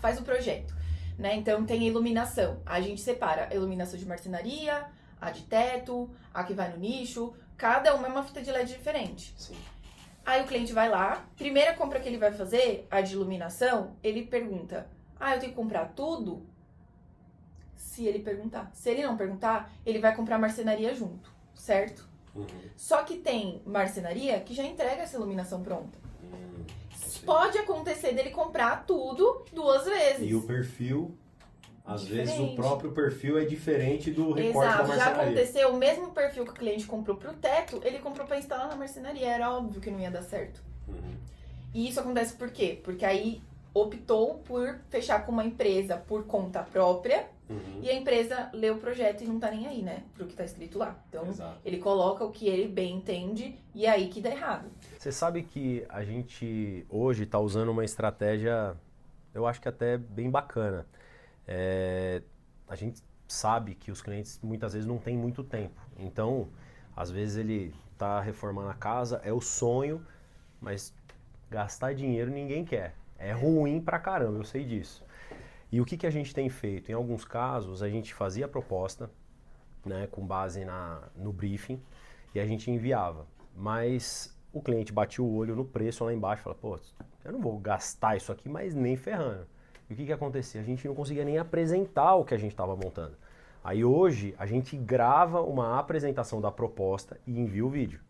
faz o projeto, né? Então tem a iluminação. A gente separa a iluminação de marcenaria, a de teto, a que vai no nicho. Cada uma é uma fita de LED diferente. Sim. Aí o cliente vai lá, primeira compra que ele vai fazer, a de iluminação, ele pergunta: eu tenho que comprar tudo? Se ele perguntar. Se ele não perguntar, ele vai comprar marcenaria junto, certo? Uhum. Só que tem marcenaria que já entrega essa iluminação pronta. Pode acontecer dele comprar tudo 2 vezes. E o perfil, às Diferente. vezes o próprio perfil é diferente do recorte da Exato, já marcenaria. aconteceu o mesmo perfil que o cliente comprou pro teto, ele comprou pra instalar na marcenaria. Era óbvio que não ia dar certo. Uhum. E isso acontece por quê? Porque aí optou por fechar com uma empresa por conta própria. Uhum. E a empresa lê o projeto e não tá nem aí, né? Pro que tá escrito lá. Então, Exato. ele coloca o que ele bem entende e é aí que dá errado. Você sabe que a gente hoje está usando uma estratégia, eu acho que até bem bacana. A gente sabe que os clientes muitas vezes não têm muito tempo. Então, às vezes ele está reformando a casa, é o sonho, mas gastar dinheiro ninguém quer. É ruim pra caramba, eu sei disso. E o que a gente tem feito? Em alguns casos, a gente fazia a proposta, né, com base no briefing, e a gente enviava. Mas o cliente batia o olho no preço lá embaixo e falava: pô, eu não vou gastar isso aqui, mas nem ferrando. E o que acontecia? A gente não conseguia nem apresentar o que a gente estava montando. Aí hoje, a gente grava uma apresentação da proposta e envia o vídeo.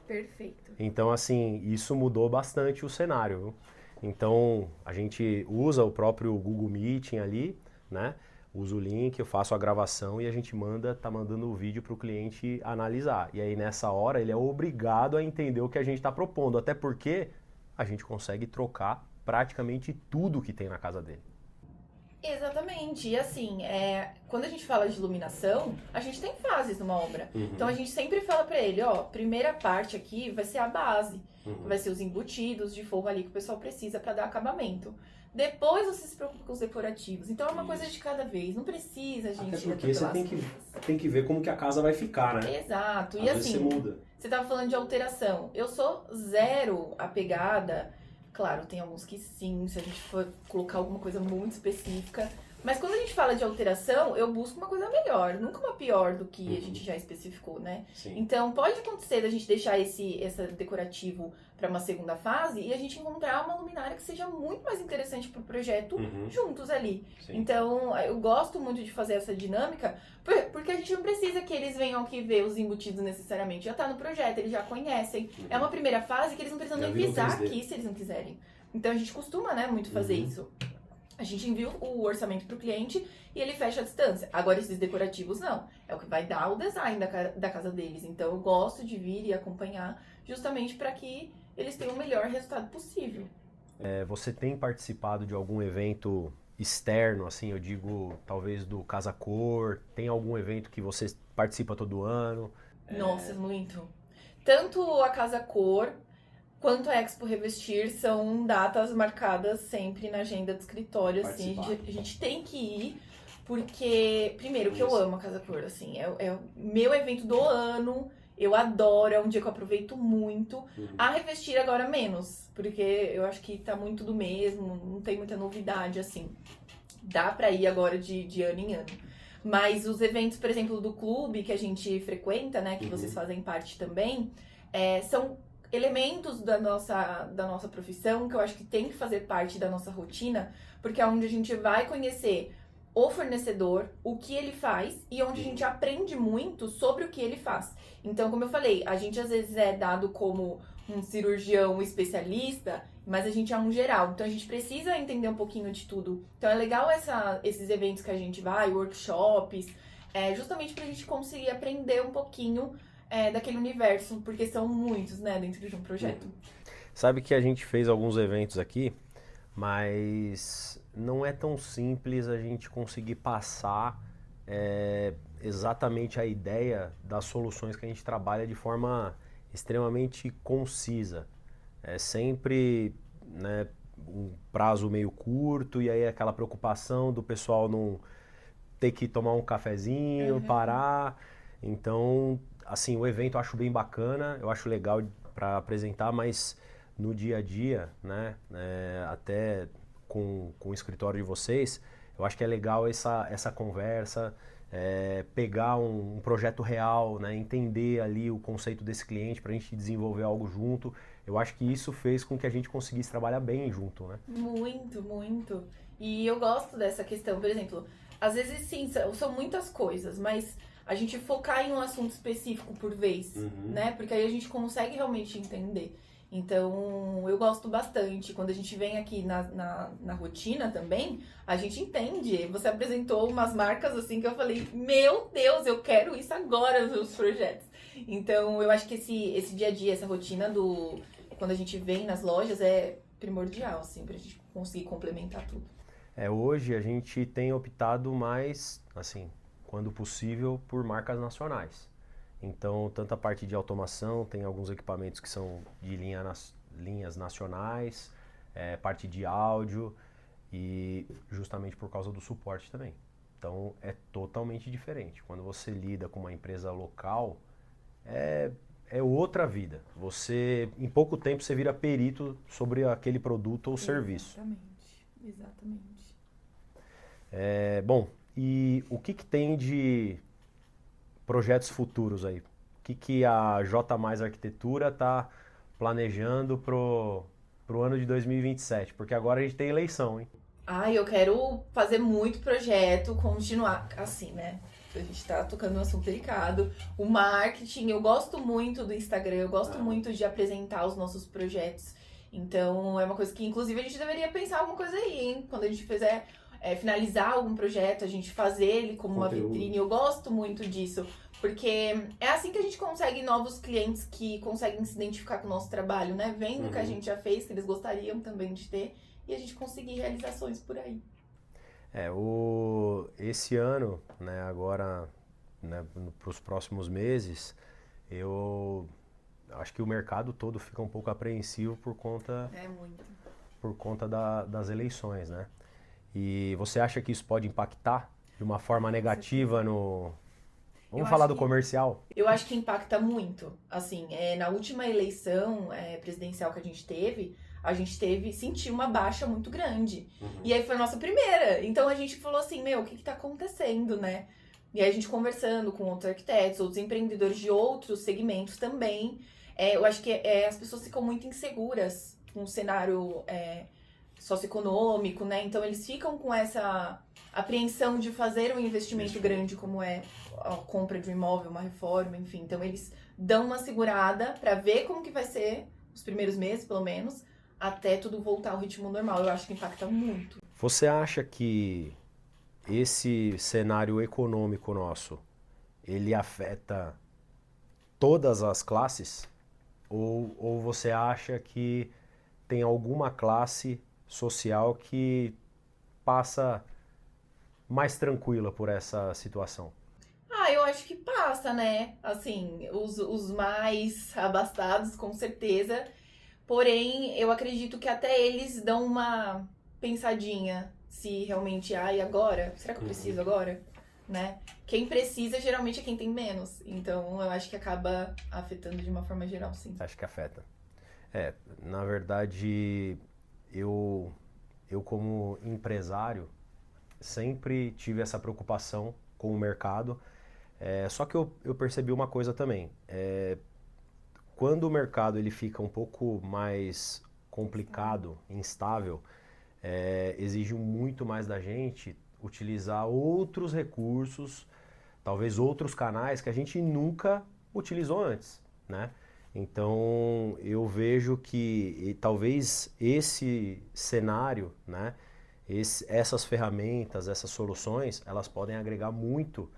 Perfeito. Então, assim, isso mudou bastante o cenário, viu? Então, a gente usa o próprio Google Meeting ali, né? Uso o link, eu faço a gravação e a gente tá mandando o vídeo para o cliente analisar. E aí, nessa hora, ele é obrigado a entender o que a gente está propondo, até porque a gente consegue trocar praticamente tudo que tem na casa dele. Exatamente. E assim, quando a gente fala de iluminação, a gente tem fases numa obra. Uhum. Então a gente sempre fala pra ele, primeira parte aqui vai ser a base. Uhum. Vai ser os embutidos de forro ali que o pessoal precisa pra dar acabamento. Depois você se preocupa com os decorativos. Então é uma coisa de cada vez. Não precisa, gente. Até porque você tem que ver como que a casa vai ficar, né? Exato. Às E vezes assim, você muda. você tava falando de alteração. Eu sou zero apegada. Claro, tem alguns que sim, se a gente for colocar alguma coisa muito específica. Mas quando a gente fala de alteração, eu busco uma coisa melhor, nunca uma pior do que a gente já especificou, né? Sim. Então, pode acontecer da gente deixar esse decorativo para uma segunda fase e a gente encontrar uma luminária que seja muito mais interessante para o projeto juntos ali. Sim. Então, eu gosto muito de fazer essa dinâmica, porque a gente não precisa que eles venham aqui ver os embutidos necessariamente. Já tá no projeto, eles já conhecem. É uma primeira fase que eles não precisam Já nem viram pisar 3D. aqui se eles não quiserem. Então, a gente costuma, né, muito fazer isso. A gente envia o orçamento pro cliente e ele fecha a distância. Agora, esses decorativos, não. É o que vai dar o design da casa deles. Então, eu gosto de vir e acompanhar justamente para que eles tenham o melhor resultado possível. Você tem participado de algum evento externo, assim, eu digo, talvez do Casa Cor? Tem algum evento que você participa todo ano? Nossa, muito. Tanto a Casa Cor quanto a Expo Revestir são datas marcadas sempre na agenda do escritório, assim. A gente tem que ir, porque, primeiro, que eu amo a Casa Cor, assim, é o meu evento do ano, eu adoro, é um dia que eu aproveito muito. A Revestir agora menos, porque eu acho que tá muito do mesmo, não tem muita novidade, assim. Dá pra ir agora de ano em ano. Mas os eventos, por exemplo, do clube que a gente frequenta, né, que vocês fazem parte também, são elementos da nossa profissão que eu acho que tem que fazer parte da nossa rotina, porque é onde a gente vai conhecer o fornecedor, o que ele faz e onde a gente aprende muito sobre o que ele faz. Então, como eu falei, a gente às vezes é dado como um cirurgião especialista, mas a gente é um geral, então a gente precisa entender um pouquinho de tudo. Então é legal esses eventos que a gente vai, workshops, justamente pra gente conseguir aprender um pouquinho daquele universo, porque são muitos, né, dentro de um projeto. Sabe que a gente fez alguns eventos aqui, mas não é tão simples a gente conseguir passar exatamente a ideia das soluções que a gente trabalha de forma extremamente concisa. É sempre, né, um prazo meio curto e aí aquela preocupação do pessoal não ter que tomar um cafezinho, parar. Então, assim, o evento eu acho bem bacana, eu acho legal para apresentar, mas no dia a dia, né, até com o escritório de vocês, eu acho que é legal essa conversa, pegar um projeto real, né, entender ali o conceito desse cliente para a gente desenvolver algo junto. Eu acho que isso fez com que a gente conseguisse trabalhar bem junto, né? Muito, muito. E eu gosto dessa questão, por exemplo, às vezes sim, são muitas coisas, mas a gente focar em um assunto específico por vez, né? Porque aí a gente consegue realmente entender. Então, eu gosto bastante. Quando a gente vem aqui na rotina também, a gente entende. Você apresentou umas marcas assim que eu falei, meu Deus, eu quero isso agora nos meus projetos. Então, eu acho que esse dia a dia, essa rotina do quando a gente vem nas lojas é primordial, assim, pra gente conseguir complementar tudo. Hoje a gente tem optado mais, assim, quando possível, por marcas nacionais. Então, tanto a parte de automação, tem alguns equipamentos que são de linhas nacionais, parte de áudio e justamente por causa do suporte também. Então, é totalmente diferente. Quando você lida com uma empresa local, é outra vida. Você, em pouco tempo, você vira perito sobre aquele produto ou serviço. Exatamente, exatamente. Bom, e o que tem de projetos futuros aí? O que a J Mais Arquitetura está planejando pro ano de 2027? Porque agora a gente tem eleição, hein? Eu quero fazer muito projeto, continuar assim, né? A gente tá tocando um assunto delicado. O marketing, eu gosto muito do Instagram, eu gosto muito de apresentar os nossos projetos. Então, é uma coisa que, inclusive, a gente deveria pensar alguma coisa aí, hein? Quando a gente fizer finalizar algum projeto, a gente fazer ele como uma vitrine. Eu gosto muito disso, porque é assim que a gente consegue novos clientes que conseguem se identificar com o nosso trabalho, né? Vendo o que a gente já fez, que eles gostariam também de ter, e a gente conseguir realizações por aí. Esse ano, né, agora, né, para os próximos meses, eu acho que o mercado todo fica um pouco apreensivo Muito. por conta das eleições, né? E você acha que isso pode impactar de uma forma negativa no... Vamos falar do comercial? Eu acho que impacta muito. Assim, na última eleição presidencial que a gente sentiu uma baixa muito grande. E aí foi a nossa primeira. Então a gente falou assim, meu, o que tá acontecendo, né? E aí a gente conversando com outros arquitetos, outros empreendedores de outros segmentos também. Eu acho que as pessoas ficam muito inseguras com o cenário socioeconômico, né? Então eles ficam com essa apreensão de fazer um investimento grande como é a compra de um imóvel, uma reforma, enfim. Então eles dão uma segurada para ver como que vai ser os primeiros meses, pelo menos, até tudo voltar ao ritmo normal. Eu acho que impacta muito. Você acha que esse cenário econômico nosso, ele afeta todas as classes? Ou você acha que tem alguma classe social que passa mais tranquila por essa situação? Eu acho que passa, né? Assim, os mais abastados, com certeza. Porém, eu acredito que até eles dão uma pensadinha se realmente, e agora? Será que eu preciso agora? Né? Quem precisa geralmente é quem tem menos. Então, eu acho que acaba afetando de uma forma geral, sim. Acho que afeta. Na verdade, eu como empresário sempre tive essa preocupação com o mercado. Só que eu percebi uma coisa também. Quando o mercado ele fica um pouco mais complicado, instável, exige muito mais da gente utilizar outros recursos, talvez outros canais que a gente nunca utilizou antes, né? Então eu vejo que talvez esse cenário, né, essas ferramentas, essas soluções, elas podem agregar muito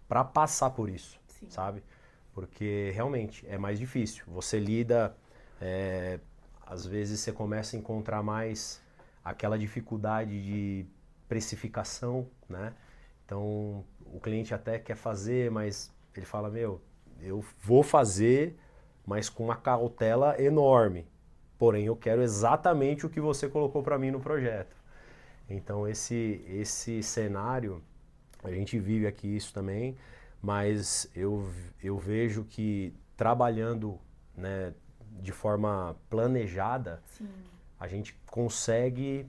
para passar por isso, Sim. sabe? Porque realmente é mais difícil. Você lida, às vezes você começa a encontrar mais aquela dificuldade de precificação, né? Então o cliente até quer fazer, mas ele fala, meu, eu vou fazer, mas com uma cautela enorme. Porém, eu quero exatamente o que você colocou para mim no projeto. Então, esse cenário, a gente vive aqui isso também, mas eu vejo que trabalhando, né, de forma planejada, Sim. a gente consegue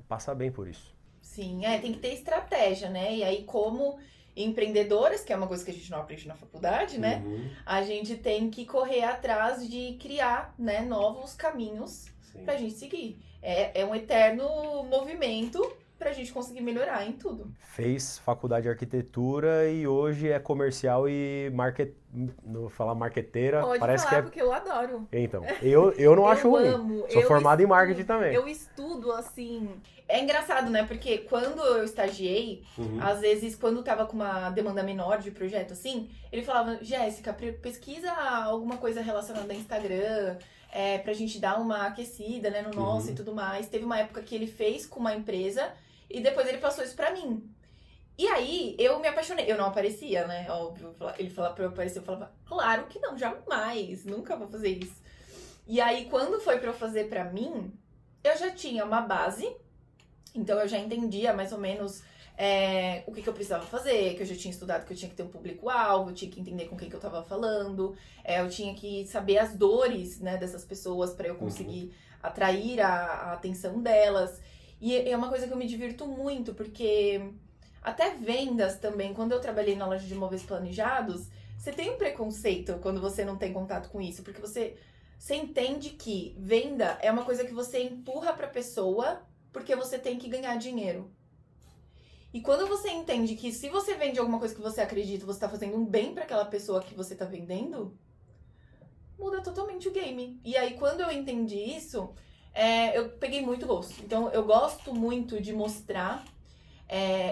passar bem por isso. Sim, tem que ter estratégia, né? E aí, como empreendedoras, que é uma coisa que a gente não aprende na faculdade, né? A gente tem que correr atrás de criar, né, novos caminhos pra gente seguir. É um eterno movimento pra gente conseguir melhorar em tudo. Fez faculdade de arquitetura e hoje é comercial e não falar marqueteira, Pode parece falar, que é. porque eu adoro. Então, eu não acho ruim. Amo. Sou formado em marketing também. Eu estudo, assim... É engraçado, né? Porque quando eu estagiei, às vezes, quando tava com uma demanda menor de projeto, assim, ele falava, Jéssica, pesquisa alguma coisa relacionada a Instagram, pra gente dar uma aquecida, né, no nosso e tudo mais. Teve uma época que ele fez com uma empresa e depois ele passou isso pra mim. E aí, eu me apaixonei. Eu não aparecia, né? Óbvio. Ele falava pra eu aparecer, eu falava, claro que não, jamais. Nunca vou fazer isso. E aí, quando foi pra eu fazer pra mim, eu já tinha uma base. Então, eu já entendia mais ou menos o que eu precisava fazer. Que eu já tinha estudado que eu tinha que ter um público-alvo. Eu tinha que entender com quem que eu tava falando. Eu tinha que saber as dores, né, dessas pessoas pra eu conseguir atrair a atenção delas. E é uma coisa que eu me divirto muito, porque... Até vendas também, quando eu trabalhei na loja de imóveis planejados, você tem um preconceito quando você não tem contato com isso, porque você entende que venda é uma coisa que você empurra pra pessoa porque você tem que ganhar dinheiro. E quando você entende que se você vende alguma coisa que você acredita, você tá fazendo um bem pra aquela pessoa que você tá vendendo, muda totalmente o game. E aí, quando eu entendi isso, eu peguei muito gosto. Então, eu gosto muito de mostrar.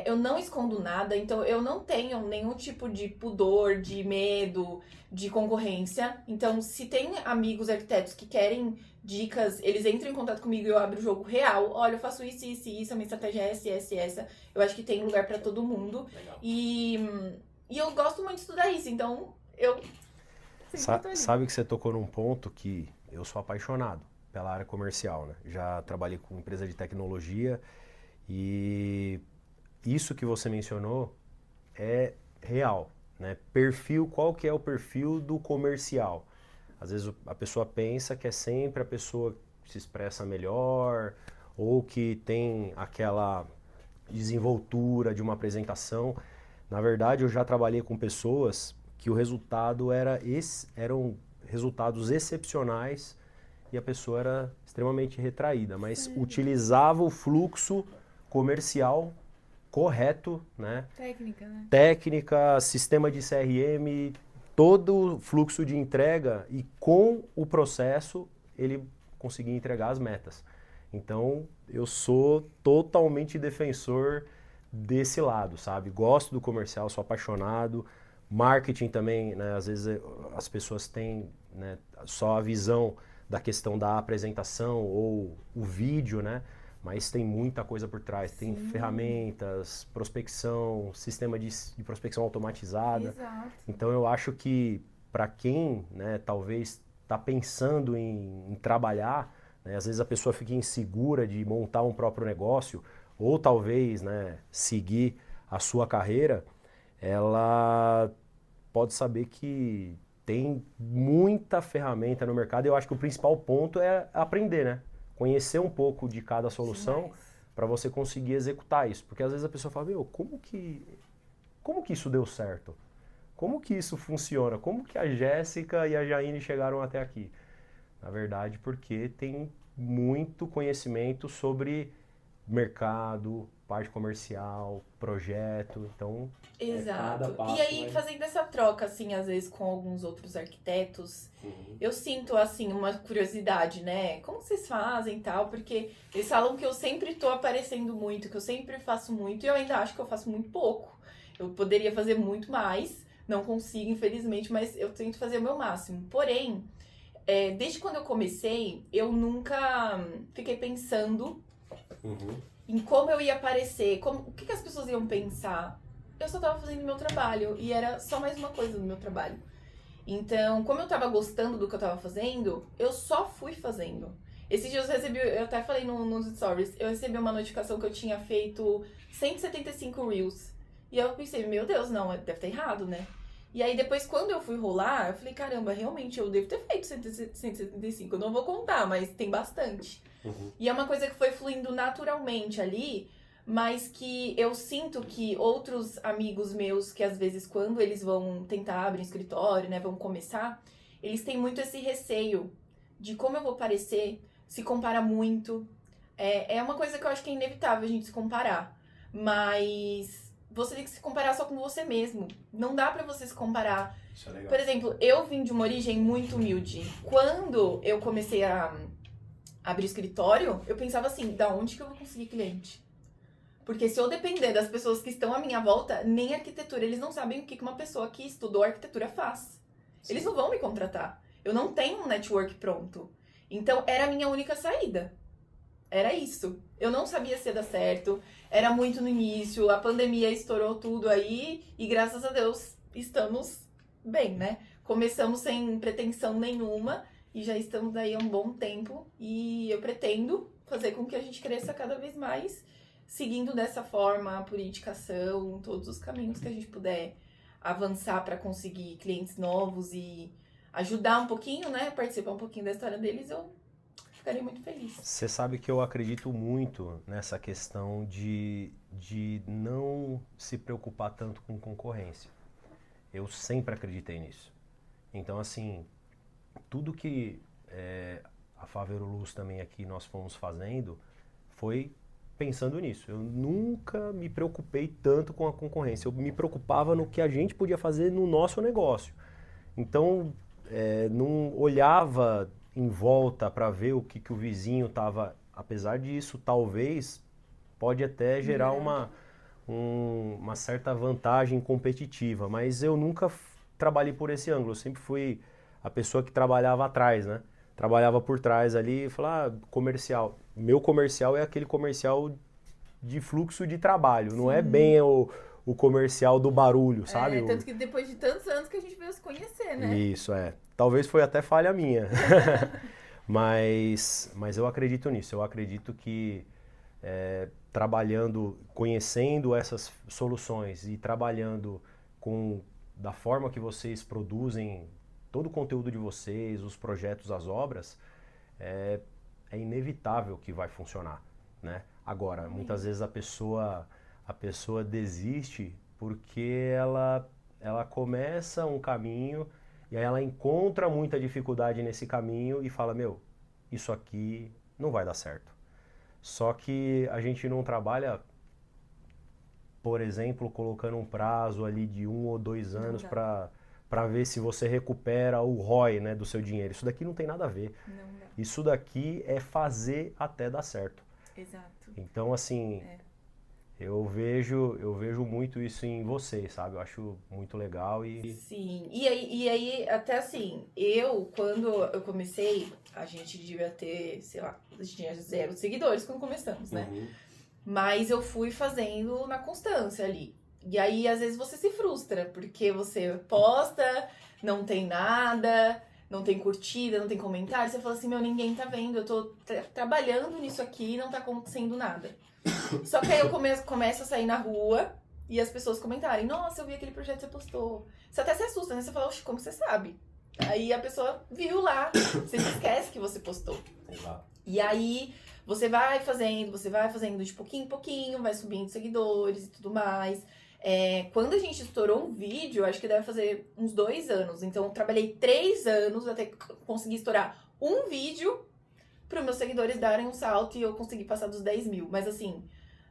Eu não escondo nada, então eu não tenho nenhum tipo de pudor, de medo, de concorrência. Então, se tem amigos arquitetos que querem dicas, eles entram em contato comigo e eu abro o jogo real. Olha, eu faço isso, isso e isso, a minha estratégia é essa e essa. Eu acho que tem lugar pra todo mundo. E eu gosto muito de estudar isso, então eu sempre tô ali. Sabe que você tocou num ponto que eu sou apaixonado pela área comercial, né? Já trabalhei com empresa de tecnologia e... Isso que você mencionou é real, né? Qual que é o perfil do comercial? Às vezes a pessoa pensa que é sempre a pessoa que se expressa melhor ou que tem aquela desenvoltura de uma apresentação. Na verdade, eu já trabalhei com pessoas que o resultado eram resultados excepcionais e a pessoa era extremamente retraída, mas utilizava o fluxo comercial correto, né? Técnica, né? Técnica, sistema de CRM, todo o fluxo de entrega e com o processo ele conseguia entregar as metas. Então, eu sou totalmente defensor desse lado, sabe? Gosto do comercial, sou apaixonado. Marketing também, né? Às vezes as pessoas têm, né, só a visão da questão da apresentação ou o vídeo, né? Mas tem muita coisa por trás. Tem ferramentas, prospecção, sistema de prospecção automatizada. Exato. Então eu acho que para quem, né, talvez está pensando em trabalhar, né, às vezes a pessoa fica insegura de montar um próprio negócio ou talvez, né, seguir a sua carreira, ela pode saber que tem muita ferramenta no mercado e eu acho que o principal ponto é aprender, né? Conhecer um pouco de cada solução para você conseguir executar isso. Porque às vezes a pessoa fala, meu, como que isso deu certo? Como que isso funciona? Como que a Jéssica e a Jaine chegaram até aqui? Na verdade, porque tem muito conhecimento sobre mercado, parte comercial, projeto, então... Exato. E aí, fazendo essa troca, assim, às vezes com alguns outros arquitetos, eu sinto, assim, uma curiosidade, né? Como vocês fazem e tal? Porque eles falam que eu sempre tô aparecendo muito, que eu sempre faço muito, e eu ainda acho que eu faço muito pouco. Eu poderia fazer muito mais, não consigo, infelizmente, mas eu tento fazer o meu máximo. Porém, desde quando eu comecei, eu nunca fiquei pensando em como eu ia aparecer, o que as pessoas iam pensar. Eu só tava fazendo meu trabalho e era só mais uma coisa do meu trabalho. Então, como eu tava gostando do que eu tava fazendo, eu só fui fazendo. Esses dias eu recebi, eu até falei nos stories, eu recebi uma notificação que eu tinha feito 175 Reels. E eu pensei, meu Deus, não, deve estar errado, né? E aí depois, quando eu fui rolar, eu falei, caramba, realmente eu devo ter feito 175. Eu não vou contar, mas tem bastante. E é uma coisa que foi fluindo naturalmente ali, mas que eu sinto que outros amigos meus, que às vezes quando eles vão tentar abrir um escritório, né, vão começar, eles têm muito esse receio de como eu vou parecer, se compara muito. É uma coisa que eu acho que é inevitável a gente se comparar, mas você tem que se comparar só com você mesmo. Não dá pra você se comparar. Isso é legal. Por exemplo, eu vim de uma origem muito humilde. Quando eu comecei a abrir escritório, eu pensava assim, da onde que eu vou conseguir cliente? Porque se eu depender das pessoas que estão à minha volta, nem arquitetura, eles não sabem o que uma pessoa que estudou arquitetura faz. Sim. Eles não vão me contratar. Eu não tenho um network pronto. Então, era a minha única saída. Era isso. Eu não sabia se ia dar certo. Era muito no início. A pandemia estourou tudo aí. E graças a Deus, estamos bem, né? Começamos sem pretensão nenhuma. E já estamos aí há um bom tempo. E eu pretendo fazer com que a gente cresça cada vez mais. Seguindo dessa forma, por indicação, todos os caminhos que a gente puder avançar para conseguir clientes novos e ajudar um pouquinho, né? Participar um pouquinho da história deles, eu ficaria muito feliz. Você sabe que eu acredito muito nessa questão de não se preocupar tanto com concorrência. Eu sempre acreditei nisso. Então, assim, tudo que a Favero Luz também aqui nós fomos fazendo foi pensando nisso. Eu nunca me preocupei tanto com a concorrência. Eu me preocupava no que a gente podia fazer no nosso negócio. Então, não olhava em volta para ver o que o vizinho estava. Apesar disso, talvez pode até gerar uma certa vantagem competitiva, mas eu nunca trabalhei por esse ângulo. Eu sempre fui a pessoa que trabalhava atrás, né? Trabalhava por trás ali e falava, comercial. Meu comercial é aquele comercial de fluxo de trabalho, não é bem o comercial do barulho, sabe? Tanto que depois de tantos anos que a gente veio se conhecer, né? Isso, Talvez foi até falha minha. mas eu acredito nisso. Eu acredito que trabalhando, conhecendo essas soluções e trabalhando da forma que vocês produzem todo o conteúdo de vocês, os projetos, as obras, é inevitável que vai funcionar, né? Agora, muitas vezes a pessoa desiste porque ela começa um caminho e aí ela encontra muita dificuldade nesse caminho e fala, meu, isso aqui não vai dar certo. Só que a gente não trabalha, por exemplo, colocando um prazo ali de 1 ou 2 anos para ver se você recupera o ROI, né, do seu dinheiro. Isso daqui não tem nada a ver. Não dá. Isso daqui é fazer até dar certo. Exato. Então, assim, eu vejo muito isso em vocês, sabe? Eu acho muito legal e... Sim, e aí até assim, quando eu comecei, a gente devia ter, sei lá, a gente tinha 0 seguidores quando começamos, né? Uhum. Mas eu fui fazendo na constância ali. E aí, às vezes, você se frustra, porque você posta, não tem nada, não tem curtida, não tem comentário. Você fala assim, meu, ninguém tá vendo, eu tô trabalhando nisso aqui e não tá acontecendo nada. Só que aí eu começo a sair na rua e as pessoas comentarem, nossa, eu vi aquele projeto que você postou. Você até se assusta, né? Você fala, oxe, como você sabe? Aí a pessoa viu lá, você se esquece que você postou. Exato. E aí você vai fazendo de pouquinho em pouquinho, vai subindo seguidores e tudo mais. Quando a gente estourou um vídeo, acho que deve fazer uns 2 anos. Então eu trabalhei 3 anos até conseguir estourar um vídeo para os meus seguidores darem um salto e eu conseguir passar dos 10 mil. Mas assim,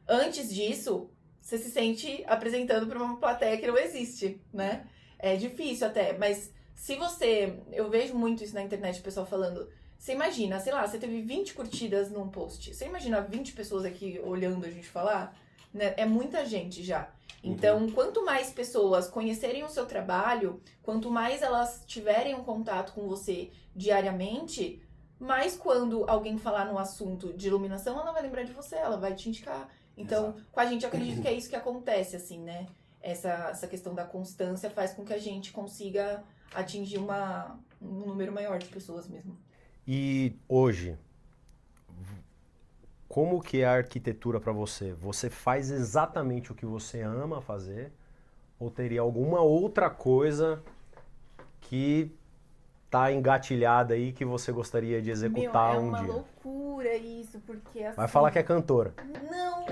antes disso, você se sente apresentando para uma plateia que não existe, né? É difícil até, mas eu vejo muito isso na internet, o pessoal falando, você imagina, sei lá, você teve 20 curtidas num post, você imagina 20 pessoas aqui olhando a gente falar? Né? É muita gente já. Então, quanto mais pessoas conhecerem o seu trabalho, quanto mais elas tiverem um contato com você diariamente, mais quando alguém falar num assunto de iluminação, ela vai lembrar de você, ela vai te indicar. Então, com a gente, eu acredito que é isso que acontece, assim, né? Essa questão da constância faz com que a gente consiga atingir um número maior de pessoas mesmo. E hoje, como que é a arquitetura para você? Você faz exatamente o que você ama fazer? Ou teria alguma outra coisa que tá engatilhada aí que você gostaria de executar é um uma dia? loucura isso, porque assim... Vai falar que é cantora. Não,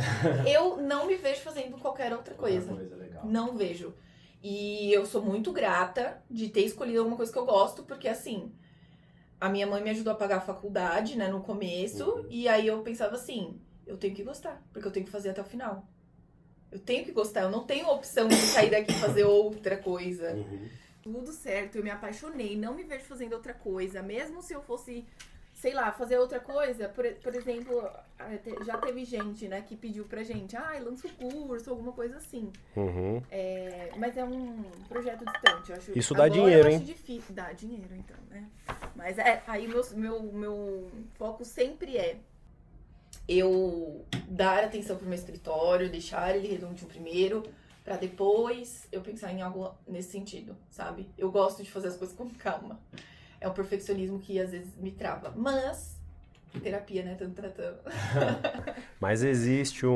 eu não me vejo fazendo qualquer outra coisa. Legal. Não vejo. E eu sou muito grata de ter escolhido alguma coisa que eu gosto, porque assim, a minha mãe me ajudou a pagar a faculdade, né, no começo, e aí eu pensava assim, eu tenho que gostar, porque eu tenho que fazer até o final. Eu tenho que gostar, eu não tenho opção de sair daqui e fazer outra coisa. Tudo certo, eu me apaixonei, não me vejo fazendo outra coisa, mesmo se eu fosse, sei lá, fazer outra coisa, por exemplo, já teve gente, né, que pediu pra gente, lança um curso, alguma coisa assim. Mas é um projeto distante, eu acho. Isso dá agora dinheiro, eu acho hein? difícil, dá dinheiro então, né? Mas aí meu foco sempre é eu dar atenção pro meu escritório, deixar ele redondinho primeiro, pra depois eu pensar em algo nesse sentido, sabe? Eu gosto de fazer as coisas com calma. É um perfeccionismo que às vezes me trava. Mas, terapia, né? Tanto tratando. Mas existe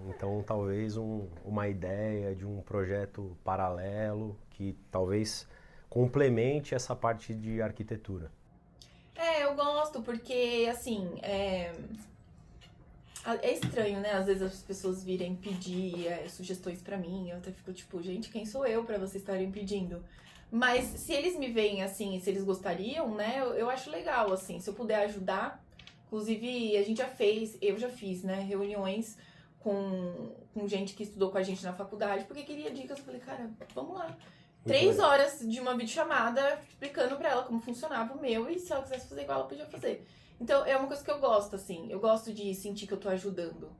então talvez uma ideia de um projeto paralelo que talvez complemente essa parte de arquitetura. Eu gosto, porque assim, é estranho, né? Às vezes as pessoas virem pedir sugestões pra mim, eu até fico tipo, gente, quem sou eu pra vocês estarem pedindo? Mas se eles me veem assim, se eles gostariam, né? Eu acho legal, assim, se eu puder ajudar. Inclusive, eu já fiz, né? Reuniões com gente que estudou com a gente na faculdade, porque queria dicas. Eu falei, cara, vamos lá. 3 horas de uma videochamada explicando pra ela como funcionava o meu, e se ela quisesse fazer igual, ela podia fazer. Então, é uma coisa que eu gosto, assim. Eu gosto de sentir que eu tô ajudando,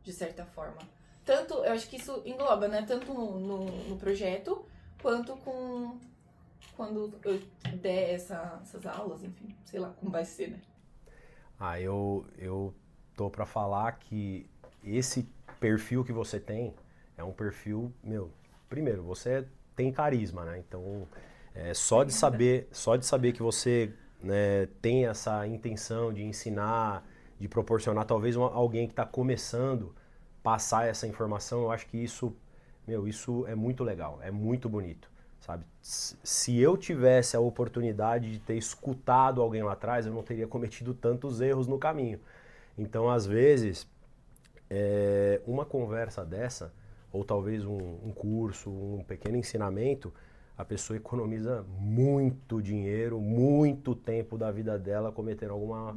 de certa forma. Tanto, eu acho que isso engloba, né? Tanto no projeto, quanto quando eu der essas aulas, enfim. Sei lá como vai ser, né? Eu tô pra falar que esse perfil que você tem é um perfil, primeiro, você tem carisma, né? Então, só de saber que você, né, tem essa intenção de ensinar, de proporcionar talvez alguém que está começando passar essa informação, eu acho que isso é muito legal, é muito bonito, sabe? Se eu tivesse a oportunidade de ter escutado alguém lá atrás, eu não teria cometido tantos erros no caminho. Então, às vezes, uma conversa dessa, ou talvez um curso, um pequeno ensinamento, a pessoa economiza muito dinheiro, muito tempo da vida dela cometendo alguma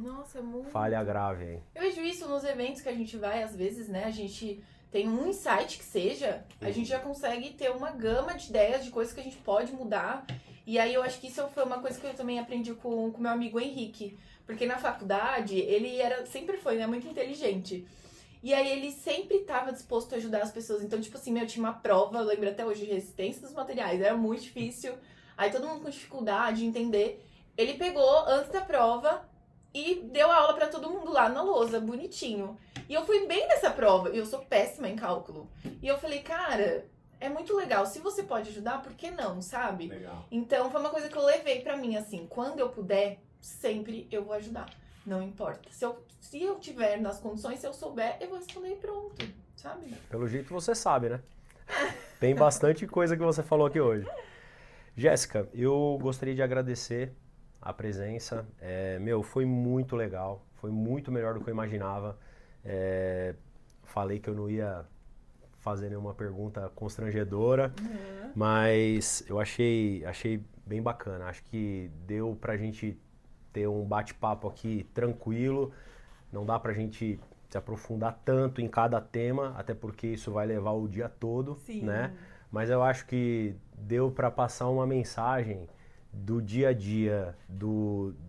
falha grave aí. Eu vejo isso nos eventos que a gente vai, às vezes, né? A gente tem um insight que seja, a gente já consegue ter uma gama de ideias, de coisas que a gente pode mudar. E aí eu acho que isso foi uma coisa que eu também aprendi com meu amigo Henrique. Porque na faculdade, ele sempre foi, né, muito inteligente. E aí ele sempre estava disposto a ajudar as pessoas. Então, tipo assim, tinha uma prova, eu lembro até hoje, de resistência dos materiais. Era muito difícil. Aí todo mundo com dificuldade de entender. Ele pegou antes da prova e deu aula pra todo mundo lá na lousa, bonitinho. E eu fui bem nessa prova, e eu sou péssima em cálculo. E eu falei, cara, é muito legal. Se você pode ajudar, por que não, sabe? Legal. Então, foi uma coisa que eu levei pra mim, assim. Quando eu puder, sempre eu vou ajudar. Não importa. Se eu tiver nas condições, se eu souber, eu vou responder e pronto, sabe? Pelo jeito você sabe, né? Tem bastante coisa que você falou aqui hoje. Jéssica, eu gostaria de agradecer a presença. Foi muito legal. Foi muito melhor do que eu imaginava. Falei que eu não ia fazer nenhuma pergunta constrangedora, mas eu achei bem bacana. Acho que deu pra gente ter um bate-papo aqui tranquilo. Não dá pra gente se aprofundar tanto em cada tema, até porque isso vai levar o dia todo, Sim. Né? Mas eu acho que deu para passar uma mensagem do dia a dia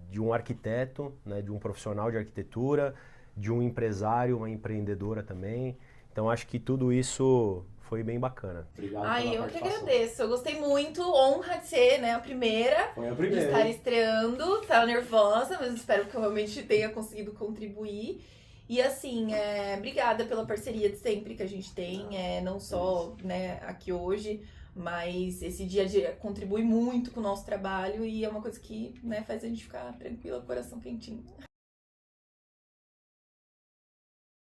de um arquiteto, né? De um profissional de arquitetura, de um empresário, uma empreendedora também. Então acho que tudo isso foi bem bacana. Obrigado Ai, pela eu que participação. agradeço. Eu gostei muito, honra de ser, né, a primeira. Foi a De primeira. estar estreando, tava nervosa, mas espero que eu realmente tenha conseguido contribuir. E assim, obrigada pela parceria de sempre que a gente tem, não só, né, aqui hoje, mas esse dia a dia contribui muito com o nosso trabalho e é uma coisa que, né, faz a gente ficar tranquila, coração quentinho.